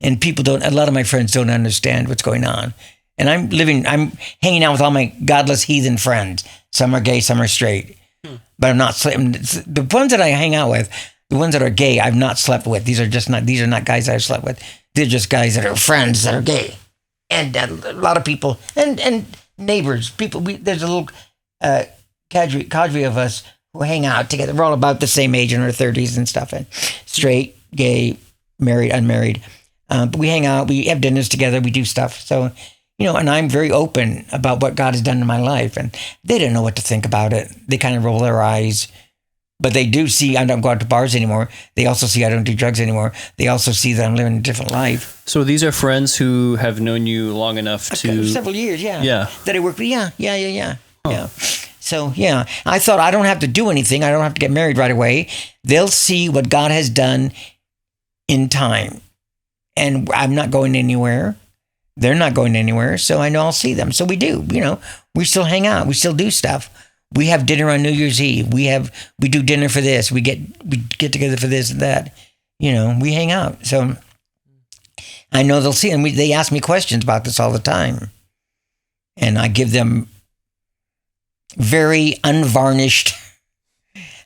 And a lot of my friends don't understand what's going on. And I'm hanging out with all my godless heathen friends. Some are gay, some are straight. But I'm not, the ones that I hang out with, the ones that are gay, I've not slept with. These are not guys I've slept with. They're just guys that are friends that are gay. And a lot of people, and neighbors, there's a little cadre of us who hang out together. We're all about the same age in our 30s and stuff. And straight, gay, married, unmarried. But we hang out, we have dinners together, we do stuff. So, and I'm very open about what God has done in my life. And they don't know what to think about it. They kind of roll their eyes. But they do see I don't go out to bars anymore. They also see I don't do drugs anymore. They also see that I'm living a different life. So these are friends who have known you long enough to... Several years, yeah. Yeah. That I work with, yeah. Huh. Yeah. So, yeah. I thought I don't have to do anything. I don't have to get married right away. They'll see what God has done in time. And I'm not going anywhere. They're not going anywhere. So I know I'll see them. So we do, we still hang out. We still do stuff. We have dinner on New Year's Eve. We do dinner for this. We get together for this and that. We hang out. So I know they'll see, and they ask me questions about this all the time, and I give them very unvarnished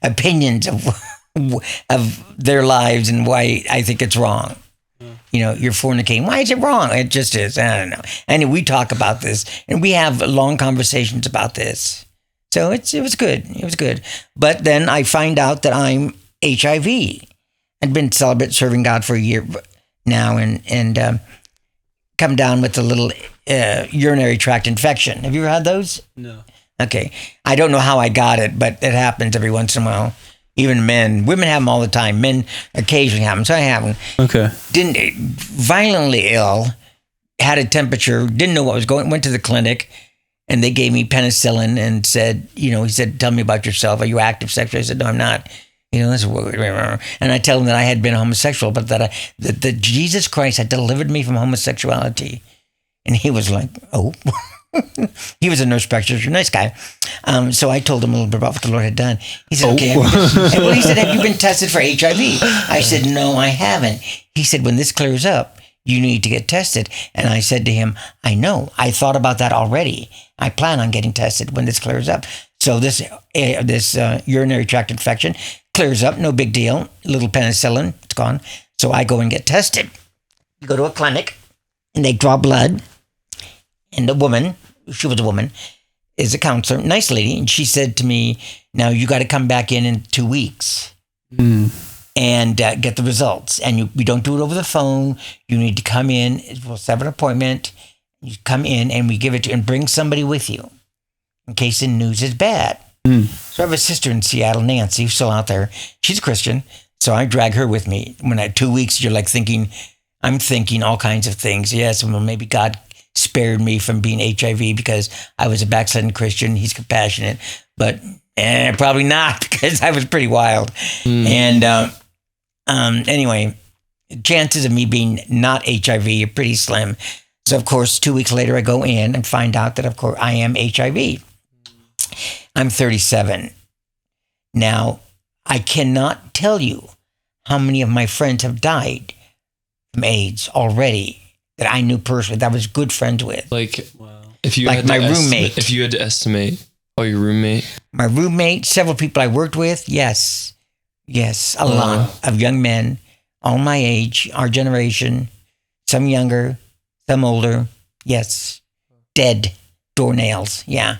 opinions of their lives and why I think it's wrong. You're fornicating. Why is it wrong? It just is. I don't know. And we talk about this, and we have long conversations about this. So it was good. It was good. But then I find out that I'm HIV. I'd been celibate, serving God for a year now, and come down with a little urinary tract infection. Have you ever had those? No. Okay. I don't know how I got it, but it happens every once in a while. Even men. Women have them all the time. Men occasionally have them. So I have them. Okay. Violently ill, had a temperature, didn't know what was going on, went to the clinic. And they gave me penicillin and said, he said, tell me about yourself. Are you active sexually? I said, no, I'm not. And I tell him that I had been homosexual, but that Jesus Christ had delivered me from homosexuality. And he was like, oh. He was a nurse practitioner, nice guy. So I told him a little bit about what the Lord had done. He said, okay. He said, have you been tested for HIV? I said, no, I haven't. He said, when this clears up, you need to get tested. And I said to him, I know. I thought about that already. I plan on getting tested when this clears up. So this urinary tract infection clears up, no big deal. A little penicillin, it's gone. So I go and get tested. You go to a clinic, and they draw blood. And she was a woman, is a counselor, nice lady. And she said to me, now you got to come back in 2 weeks. And get the results. And we don't do it over the phone. You need to come in. We'll set an appointment. You come in and we give it to you and bring somebody with you in case the news is bad. So I have a sister in Seattle, Nancy, who's still out there. She's a Christian. So I drag her with me. When I 2 weeks, you're like I'm thinking all kinds of things. Yes, well, maybe God spared me from being HIV because I was a backsliding Christian. He's compassionate, but probably not because I was pretty wild. And anyway, chances of me being not HIV are pretty slim. So, of course, 2 weeks later, I go in and find out that, of course, I am HIV. I'm 37. Now, I cannot tell you how many of my friends have died from AIDS already that I knew personally, that I was good friends with. Like, if you like had my to roommate. If you had to estimate, your roommate? My roommate, several people I worked with, yes. Yes, a lot of young men, all my age, our generation, some younger, some older, yes. Dead doornails, yeah.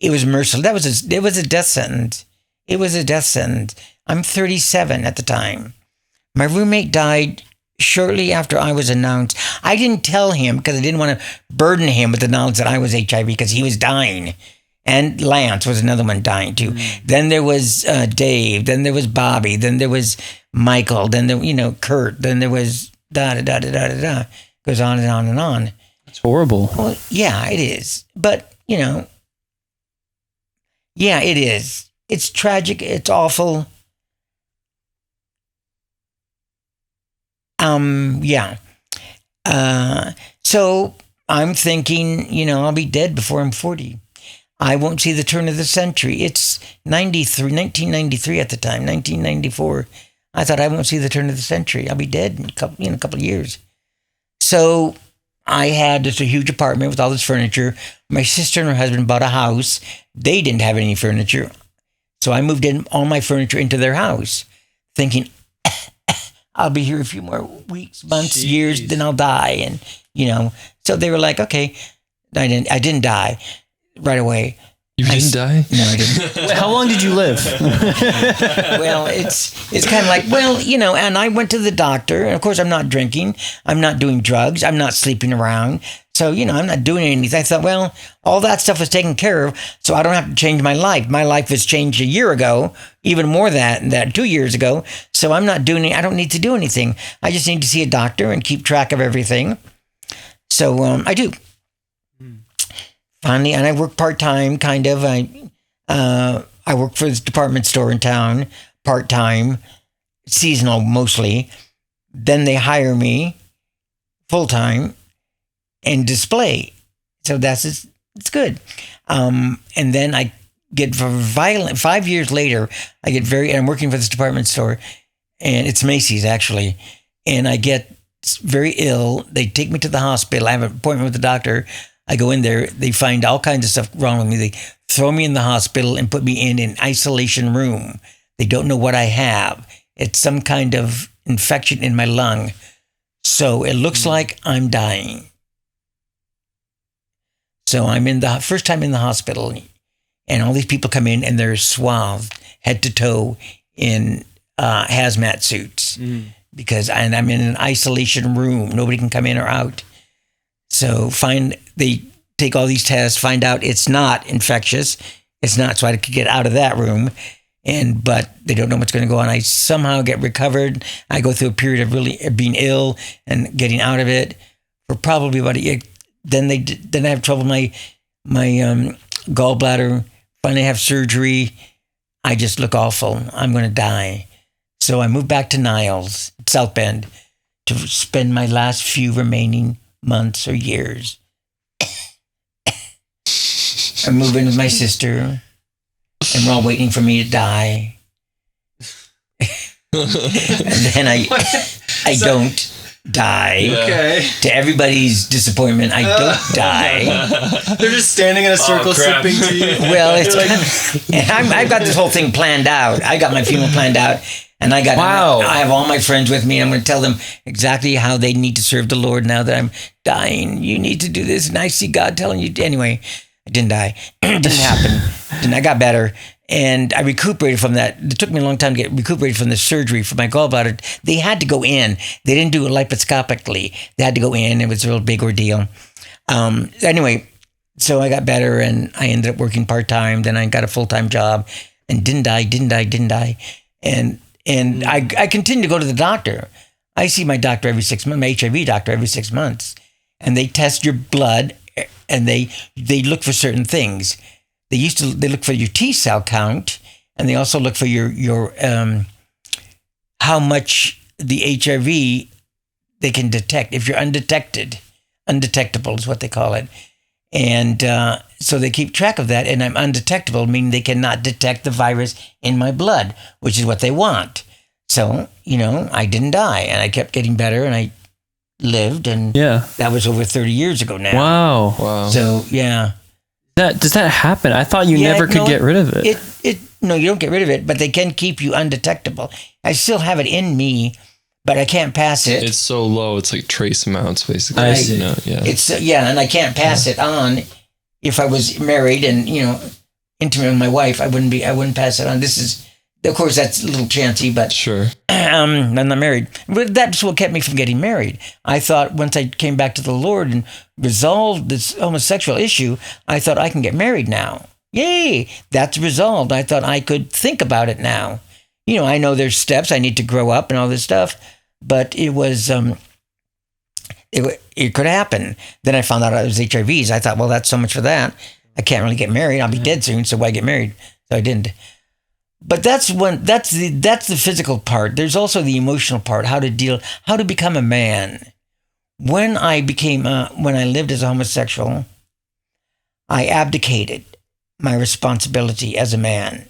It was merciless. It was a death sentence. It was a death sentence. I'm 37 at the time. My roommate died shortly after I was announced. I didn't tell him because I didn't want to burden him with the knowledge that I was HIV because he was dying. And Lance was another one dying too. Then there was Dave. Then there was Bobby. Then there was Michael. Then there, Kurt. Then there was da-da-da-da-da-da-da. Goes on and on and on. It's horrible. Well, yeah, it is. But, yeah, it is. It's tragic. It's awful. Yeah. So I'm thinking, I'll be dead before I'm 40. I won't see the turn of the century. It's 1993 at the time, 1994. I thought I won't see the turn of the century. I'll be dead in a couple of years. So I had just a huge apartment with all this furniture. My sister and her husband bought a house. They didn't have any furniture. So I moved in all my furniture into their house, thinking, I'll be here a few more weeks, months, years, then I'll die. And, so they were like, okay, I didn't die right away. You didn't die? No, I didn't. Wait, how long did you live? Well, it's kind of like, and I went to the doctor, and of course I'm not drinking, I'm not doing drugs, I'm not sleeping around. So, I'm not doing anything. I thought, all that stuff was taken care of, so I don't have to change my life. My life was changed a year ago, even more than that 2 years ago. So I don't need to do anything. I just need to see a doctor and keep track of everything. So I do. Finally, and I work part-time, kind of. I work for this department store in town, part-time, seasonal mostly. Then they hire me full-time and display. So it's good. And then I get violent. 5 years later, I'm working for this department store, and it's Macy's actually, and I get very ill. They take me to the hospital. I have an appointment with the doctor. I go in there, they find all kinds of stuff wrong with me. They throw me in the hospital and put me in an isolation room. They don't know what I have. It's some kind of infection in my lung. So it looks like I'm dying. So I'm first time in the hospital, and all these people come in and they're swathed head to toe in hazmat suits because I'm in an isolation room. Nobody can come in or out. So they take all these tests, find out it's not infectious. It's not, so I could get out of that room. But they don't know what's going to go on. I somehow get recovered. I go through a period of really being ill and getting out of it for probably about a year. Then I have trouble with my gallbladder. Finally have surgery. I just look awful. I'm going to die. So I moved back to Niles, South Bend, to spend my last few remaining months or years. I move in with my sister, and we're all waiting for me to die. And then I don't die. Okay. To everybody's disappointment, I don't die. They're just standing in a circle sipping tea. Well, I've got this whole thing planned out. I got my funeral planned out. And I have all my friends with me, and I'm going to tell them exactly how they need to serve the Lord now that I'm dying. You need to do this, and I see God telling you. Anyway, I didn't die. It didn't happen. I got better, and I recuperated from that. It took me a long time to get recuperated from the surgery for my gallbladder. They had to go in. They didn't do it laparoscopically. They had to go in. It was a real big ordeal. Anyway, so I got better, and I ended up working part-time. Then I got a full-time job, and didn't die. And I continue to go to the doctor. I see my doctor every 6 months, my HIV doctor every 6 months. and they test your blood, and they look for certain things. They look for your T cell count, and they also look for your how much the HIV they can detect. If you're undetectable is what they call it. And so they keep track of that, and I'm undetectable, meaning they cannot detect the virus in my blood, which is what they want. So, I didn't die, and I kept getting better, and I lived, and that was over 30 years ago now. Wow. So, yeah. Does that happen? I thought you never could get rid of it. No, you don't get rid of it, but they can keep you undetectable. I still have it in me, but I can't pass it. It's so low, it's like trace amounts, basically. I see. And I can't pass it on. If I was married and, intimate with my wife, I wouldn't pass it on. This is, of course, that's a little chancy, but sure. I'm not married. But that's what kept me from getting married. I thought once I came back to the Lord and resolved this homosexual issue, I thought I can get married now. Yay, that's resolved. I thought I could think about it now. I know there's steps. I need to grow up and all this stuff, but it was, it could happen. Then I found out it was HIVs. I thought, well, that's so much for that. I can't really get married. I'll be dead soon, so why get married? So I didn't. But that's the physical part. There's also the emotional part, how to become a man. When I lived as a homosexual, I abdicated my responsibility as a man.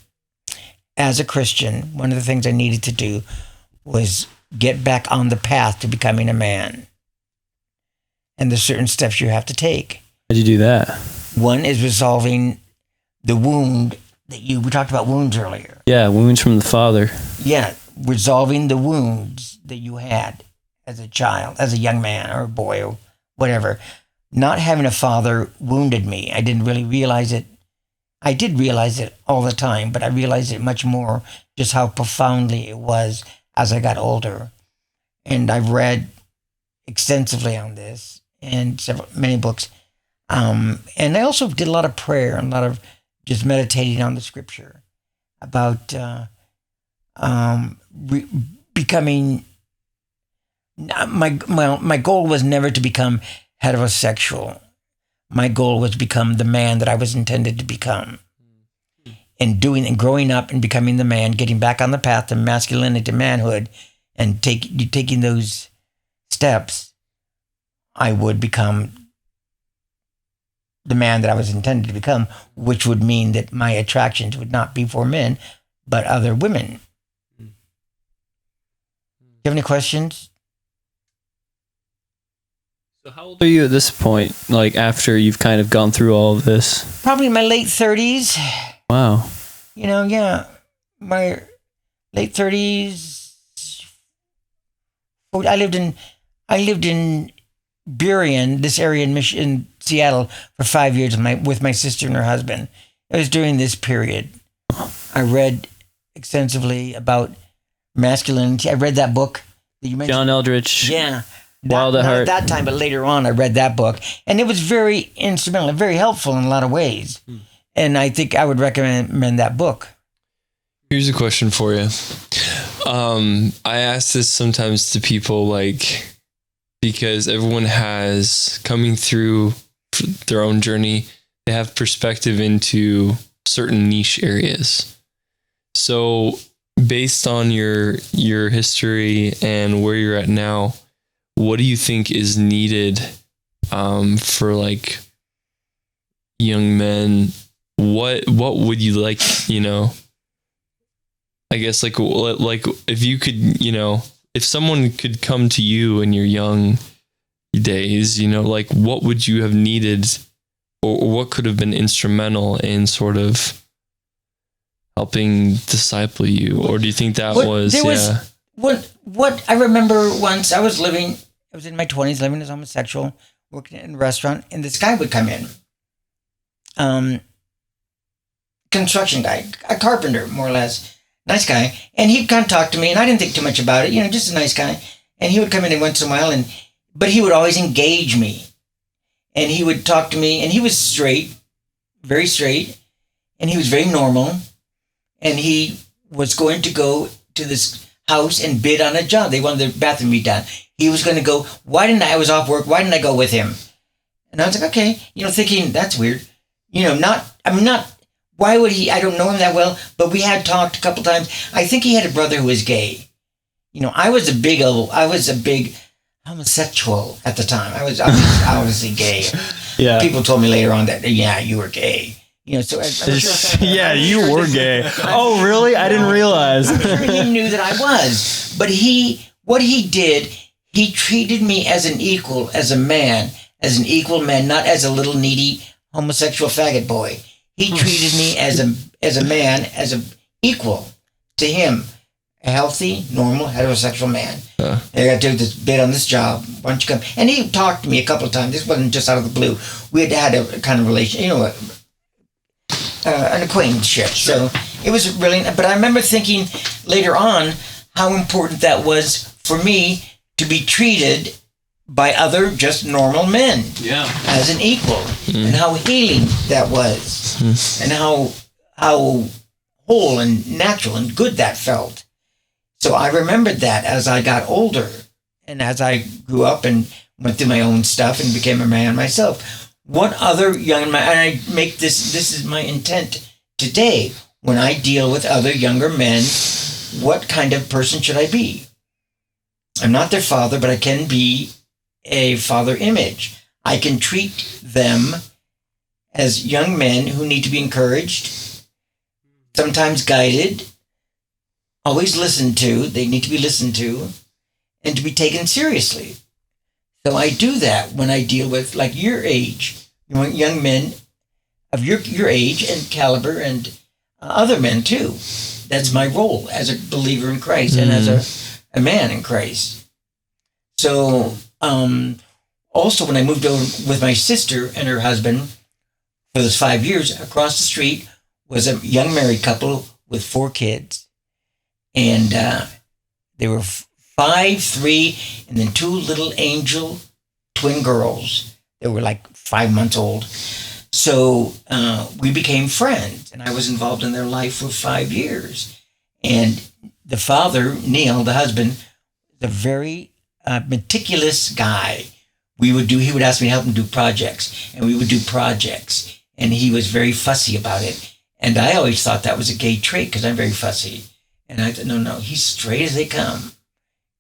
As a Christian, one of the things I needed to do was get back on the path to becoming a man. And there's certain steps you have to take. How did you do that? One is resolving the wound we talked about wounds earlier. Yeah, wounds from the father. Yeah, resolving the wounds that you had as a child, as a young man or a boy or whatever. Not having a father wounded me. I didn't really realize it. I did realize it all the time, but I realized it much more just how profoundly it was as I got older. And I've read extensively on this and many books. And I also did a lot of prayer and a lot of just meditating on the scripture about becoming. My goal was never to become heterosexual. My goal was to become the man that I was intended to become. And growing up and becoming the man, getting back on the path to masculinity, to manhood, and taking those steps, I would become the man that I was intended to become, which would mean that my attractions would not be for men, but other women. Do you have any questions? So how old are you at this point, like after you've kind of gone through all of this? Probably in my late 30s. Wow. My late 30s. I lived in Burien, this area in Seattle, for 5 years with my sister and her husband. It was during this period. I read extensively about masculinity. I read that book that you mentioned. John Eldridge. Yeah. Wild at Heart. Not at that time, but later on, I read that book. And it was very instrumental and very helpful in a lot of ways. And I think I would recommend that book. Here's a question for you. I ask this sometimes to people, because everyone has, coming through their own journey, they have perspective into certain niche areas. So based on your history and where you're at now, what do you think is needed for young men? What would you like, I guess if you could, if someone could come to you in your young days, what would you have needed, or what could have been instrumental in sort of helping disciple you? Or do you think that what I remember once I was in my 20s, living as homosexual, working in a restaurant, and this guy would come in. Construction guy, a carpenter, more or less. Nice guy. And he'd kind of talk to me, and I didn't think too much about it, just a nice guy. And he would come in once in a while, but he would always engage me. And he would talk to me, and he was straight, very straight, and he was very normal. And he was going to go to this house and bid on a job. They wanted their bathroom to be done. he was going to go. I was off work. Why didn't I go with him? And I was like, okay, thinking that's weird. Why would he? I don't know him that well, but we had talked a couple times. I think he had a brother who was gay. I was a big homosexual at the time. I was obviously gay. Yeah. People told me later on that, you were gay. So yeah, you were gay. Oh, really? I didn't realize. I'm sure he knew that I was. But what he did, he treated me as an equal, as an equal man, not as a little needy homosexual faggot boy. He treated me as a man, as an equal to him. A healthy, normal, heterosexual man. I got to do this bit on this job. Why don't you come? And he talked to me a couple of times. This wasn't just out of the blue. We had a kind of relation, an acquaintanceship. Sure. So it was really, but I remember thinking later on how important that was for me to be treated by other just normal men as an equal, and how healing that was, and how whole and natural and good that felt. So I remembered that as I got older and as I grew up and went through my own stuff and became a man myself. What other young man, and I make this is my intent today, when I deal with other younger men, what kind of person should I be? I'm not their father, but I can be a father image. I can treat them as young men who need to be encouraged, sometimes guided, always listened to. They need to be listened to and to be taken seriously. So I do that when I deal with like your age, young men of your age and caliber, and other men too. That's my role as a believer in Christ and as a man in Christ. So also when I moved over with my sister and her husband for those 5 years, across the street was a young married couple with 4 kids. And they were 5, 3, and then 2 little angel twin girls that were like 5 months old. So we became friends, and I was involved in their life for 5 years. And the father, Neil, the husband, the very meticulous guy. He would ask me to help him do projects, and we would do projects. And he was very fussy about it. And I always thought that was a gay trait because I'm very fussy. And I thought, no, he's straight as they come.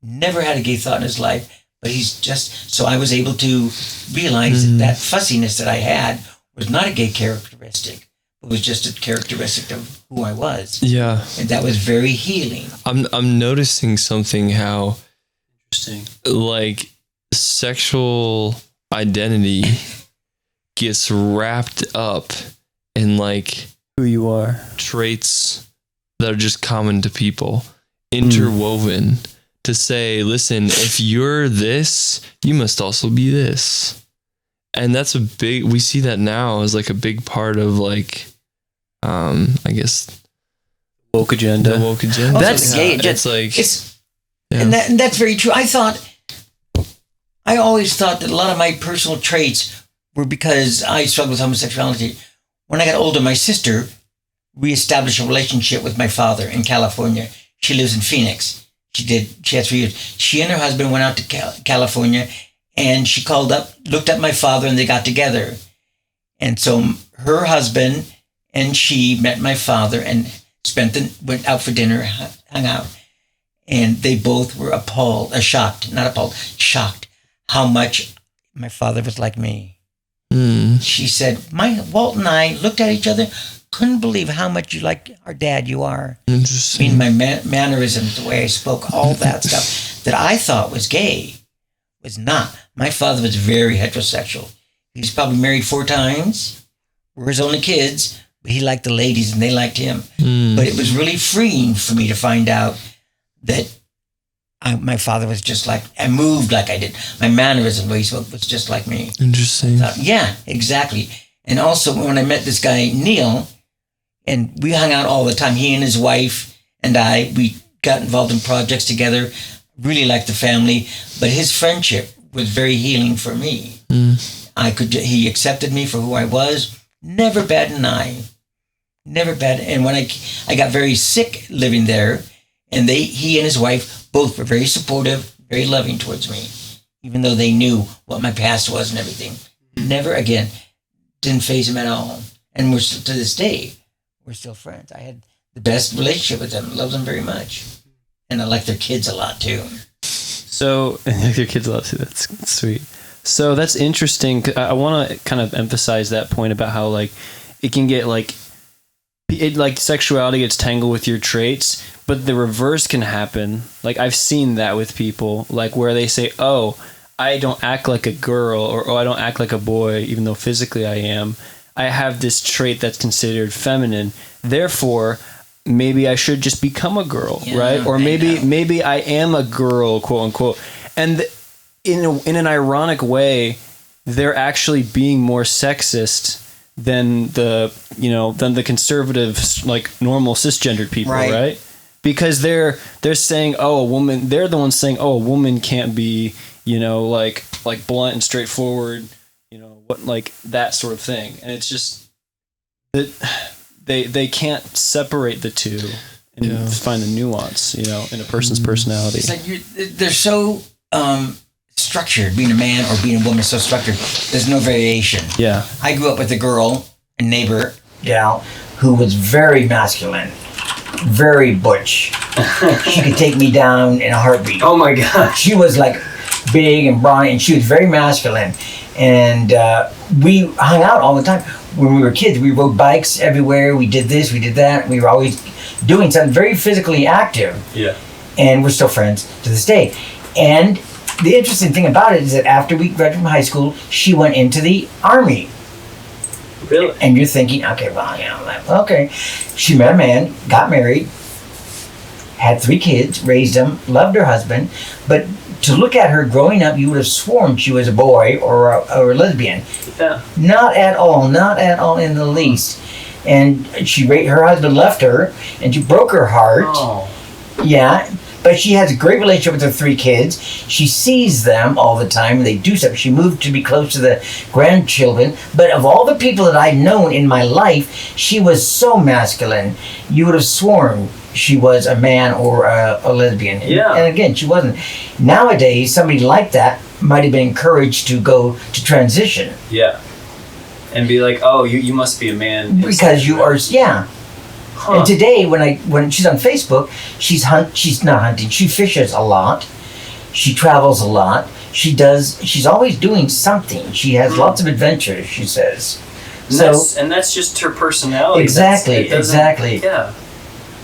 Never had a gay thought in his life, but he's just, so I was able to realize that fussiness that I had was not a gay characteristic. It was just a characteristic of who I was. Yeah. And that was very healing. I'm noticing something, how interesting, like sexual identity gets wrapped up in like who you are, traits that are just common to people, interwoven to say, listen, if you're this, you must also be this. And that's we see that now as like a big part of like, I guess, woke agenda. The woke agenda. That's gay. It's like, and that's very true. I always thought that a lot of my personal traits were because I struggled with homosexuality. When I got older, my sister reestablished a relationship with my father in California. She lives in Phoenix. She had 3 years. She and her husband went out to California, and she called up, looked at my father, and they got together. And so her husband and she met my father and went out for dinner, hung out. And they both were shocked how much my father was like me. She said, Walt and I looked at each other, couldn't believe how much you like our dad you are. Interesting. I mean, my mannerisms, the way I spoke, all that stuff that I thought was gay was not. My father was very heterosexual. He was probably married 4 times. We're his only kids, but he liked the ladies and they liked him. But it was really freeing for me to find out that my father was just like, I moved like I did. My mannerism, the way he spoke, was just like me. Interesting. Yeah, exactly. And also when I met this guy, Neil, and we hung out all the time, he and his wife and we got involved in projects together, really liked the family, but his friendship was very healing for me. He accepted me for who I was, never batted an eye. Never bad. And when I got very sick living there, and he and his wife both were very supportive, very loving towards me, even though they knew what my past was and everything. Never again, didn't faze them at all. And we're still, to this day, we're still friends. I had the best relationship with them. Love them very much. And I like their kids a lot too. So, and your kids a lot too. That's sweet. So that's interesting. I want to kind of emphasize that point about how like it can get like sexuality gets tangled with your traits, but the reverse can happen. Like I've seen that with people, like where they say, "Oh, I don't act like a girl," or "Oh, I don't act like a boy," even though physically I am. I have this trait that's considered feminine. Therefore, maybe I should just become a girl, right? Or maybe I am a girl, quote unquote. And in an ironic way, they're actually being more sexist than the conservative, like normal cisgendered people, right? Because they're saying, oh, a woman. They're the ones saying, oh, a woman can't be, like blunt and straightforward, what, like that sort of thing. And it's just that they can't separate the two and find the nuance, in a person's personality. It's like they're so structured. Being a man or being a woman is so structured. There's no variation. Yeah. I grew up with a girl, a neighbor gal, who was very masculine, very butch. She could take me down in a heartbeat. Oh my God. She was like big and brawny, and she was very masculine. And we hung out all the time. When we were kids, we rode bikes everywhere. We did this, we did that. We were always doing something very physically active. Yeah. And we're still friends to this day. And the interesting thing about it is that after we graduated from high school, she went into the Army. Really? And you're thinking, okay, okay. She met a man, got married, had 3 kids, raised them, loved her husband, but to look at her growing up, you would have sworn she was a boy or a lesbian. Yeah. Not at all in the least. And her husband left her, and she broke her heart. Oh. Yeah, but she has a great relationship with her 3 kids. She sees them all the time. They do stuff. She moved to be close to the grandchildren. But of all the people that I've known in my life, she was so masculine. You would have sworn she was a man or a lesbian. Yeah. And again, she wasn't. Nowadays, somebody like that might have been encouraged to go to transition. Yeah. And be like, oh, you must be a man. Because you are, yeah. Huh. And today, when she's on Facebook, she's not hunting. She fishes a lot. She travels a lot. She's always doing something. She has lots of adventures, she says. And that's just her personality. Exactly. Yeah.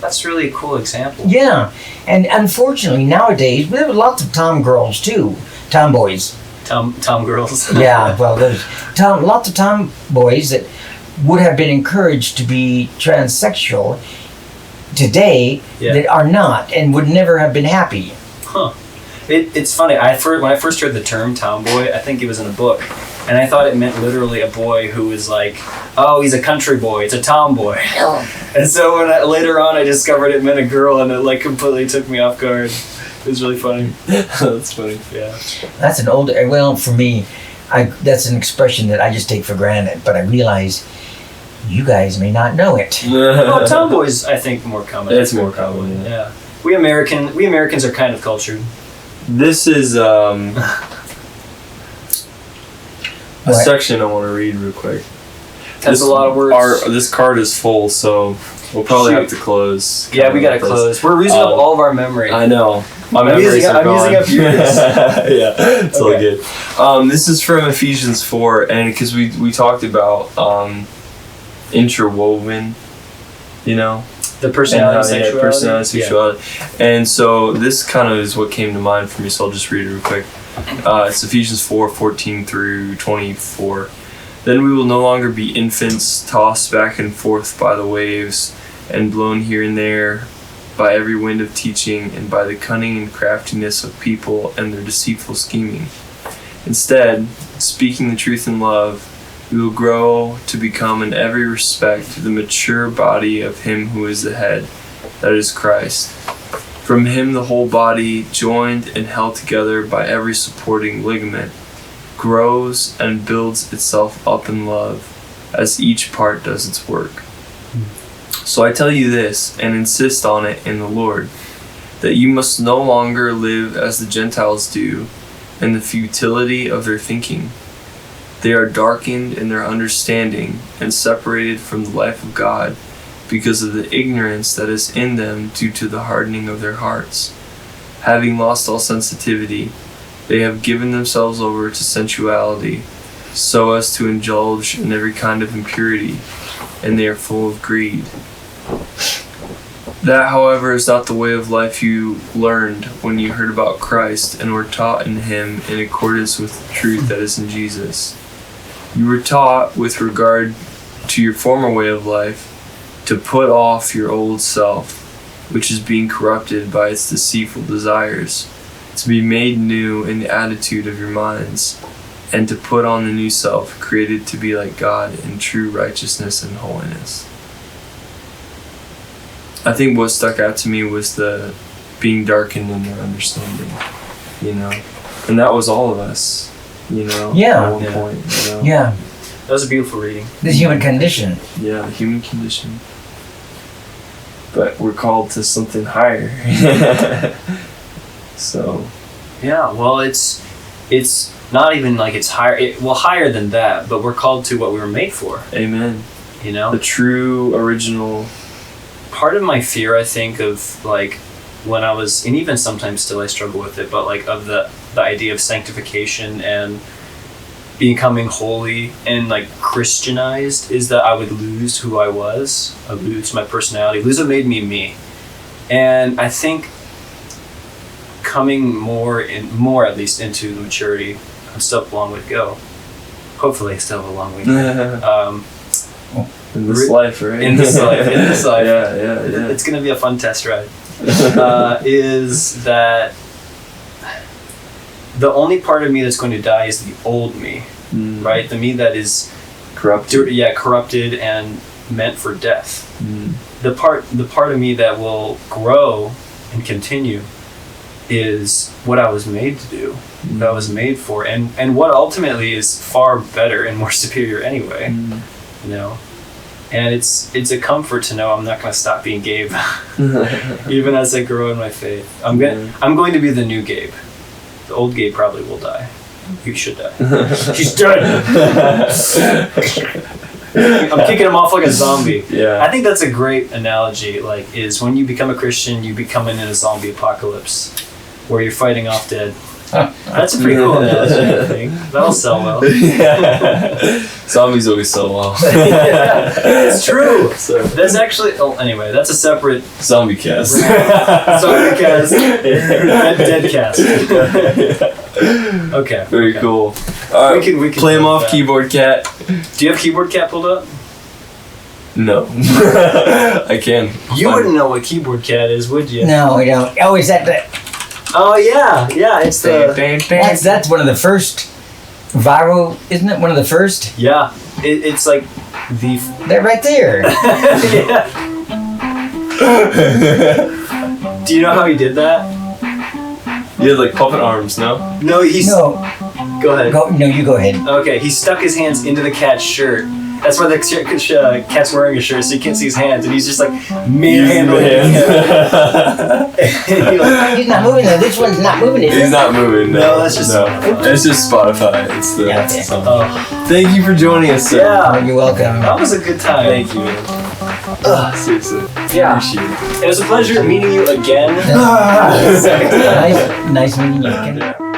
That's really a cool example. Yeah. And unfortunately, nowadays, there are lots of tomgirls too. Tomboys. Tom girls. Yeah, well, there's lots of tomboys that would have been encouraged to be transsexual today that are not and would never have been happy. Huh. It's funny. When I first heard the term tomboy, I think it was in a book, and I thought it meant literally a boy who was like, oh, he's a country boy. It's a tomboy. Oh. And so later on, I discovered it meant a girl, and it like completely took me off guard. It was really funny. That's funny. Yeah. That's an old. Well, for me, that's an expression that I just take for granted. But I realize you guys may not know it. Well, tomboy's I think more common. It's more common. Yeah. We Americans are kind of cultured. This is a section I want to read real quick. That's a lot of words. This card is full, so we'll probably have to close. Yeah, we gotta close. We're using up all of our memory. I know. I'm using up yours. Yeah, it's all good. This is from Ephesians 4, and because we talked about interwoven, the personality, sexuality. And so this kind of is what came to mind for me, so I'll just read it real quick. It's Ephesians 4:14 through 24. Then we will no longer be infants tossed back and forth by the waves and blown here and there by every wind of teaching and by the cunning and craftiness of people and their deceitful scheming. Instead, speaking the truth in love, we will grow to become in every respect the mature body of Him who is the head, that is Christ. From Him the whole body, joined and held together by every supporting ligament, grows and builds itself up in love as each part does its work. So I tell you this and insist on it in the Lord, that you must no longer live as the Gentiles do, in the futility of their thinking. They are darkened in their understanding and separated from the life of God because of the ignorance that is in them due to the hardening of their hearts. Having lost all sensitivity, they have given themselves over to sensuality, so as to indulge in every kind of impurity, and they are full of greed. That, however, is not the way of life you learned when you heard about Christ and were taught in Him in accordance with the truth that is in Jesus. You were taught, with regard to your former way of life, to put off your old self, which is being corrupted by its deceitful desires, to be made new in the attitude of your minds, and to put on the new self, created to be like God in true righteousness and holiness. I think what stuck out to me was the being darkened in their understanding, you know, and that was all of us, you know, yeah. At one point, you know? Yeah. That was a beautiful reading. The human condition. Yeah, the human condition. But we're called to something higher. So. Yeah, well, it's not even like it's higher. Higher than that, but we're called to what we were made for. Amen. You know? The true, original. Part of my fear, I think, of like when I was, and even sometimes still I struggle with it, but like of the idea of sanctification and becoming holy and like Christianized, is that I would lose who I was, I'd lose my personality, lose what made me. And I think coming more at least into the maturity, I still have a long way to go. Hopefully I still have a long way to go. In this life, right? In this life. Yeah. It's going to be a fun test ride. Is that the only part of me that's going to die is the old me, right? The me that is corrupted and meant for death. The part of me that will grow and continue is what I was made to do, what I was made for, and what ultimately is far better and more superior anyway. You know. And it's a comfort to know I'm not going to stop being Gabe, even as I grow in my faith. I'm going to be the new Gabe. The old Gabe probably will die. He should die. He's dead. I'm kicking him off like a zombie. Yeah. I think that's a great analogy. Like, is when you become a Christian, you become in a zombie apocalypse, where you're fighting off dead. That's a pretty cool analogy, I think. That'll sell well. Yeah. Zombies always sell well. Yeah, it's true. So that's actually... Oh, anyway, that's a separate... Zombie cast. Zombie cast. Dead cast. Okay. Very cool. All right, we can play him off, Keyboard Cat. Do you have Keyboard Cat pulled up? No. I can. You wouldn't know what Keyboard Cat is, would you? No, I don't. Oh, is that the... Oh, yeah, it's the... That's one of the first viral, isn't it? One of the first? Yeah, it's like the... They're right there. Yeah. Do you know how he did that? He had like puppet arms, no? No, No. Go ahead. No, you go ahead. Okay, he stuck his hands into the cat's shirt. That's why the cat's wearing a shirt, so you can't see his hands, and he's just like manhandling him. He's not moving though. This one's not moving. He's not moving. No, that's just It's just Spotify. It's the. Yeah, okay. Thank you for joining us, sir. Yeah, you're welcome. That was a good time. Thank you. Seriously. Yeah. Appreciate it. It was a pleasure meeting you again. Nice meeting you.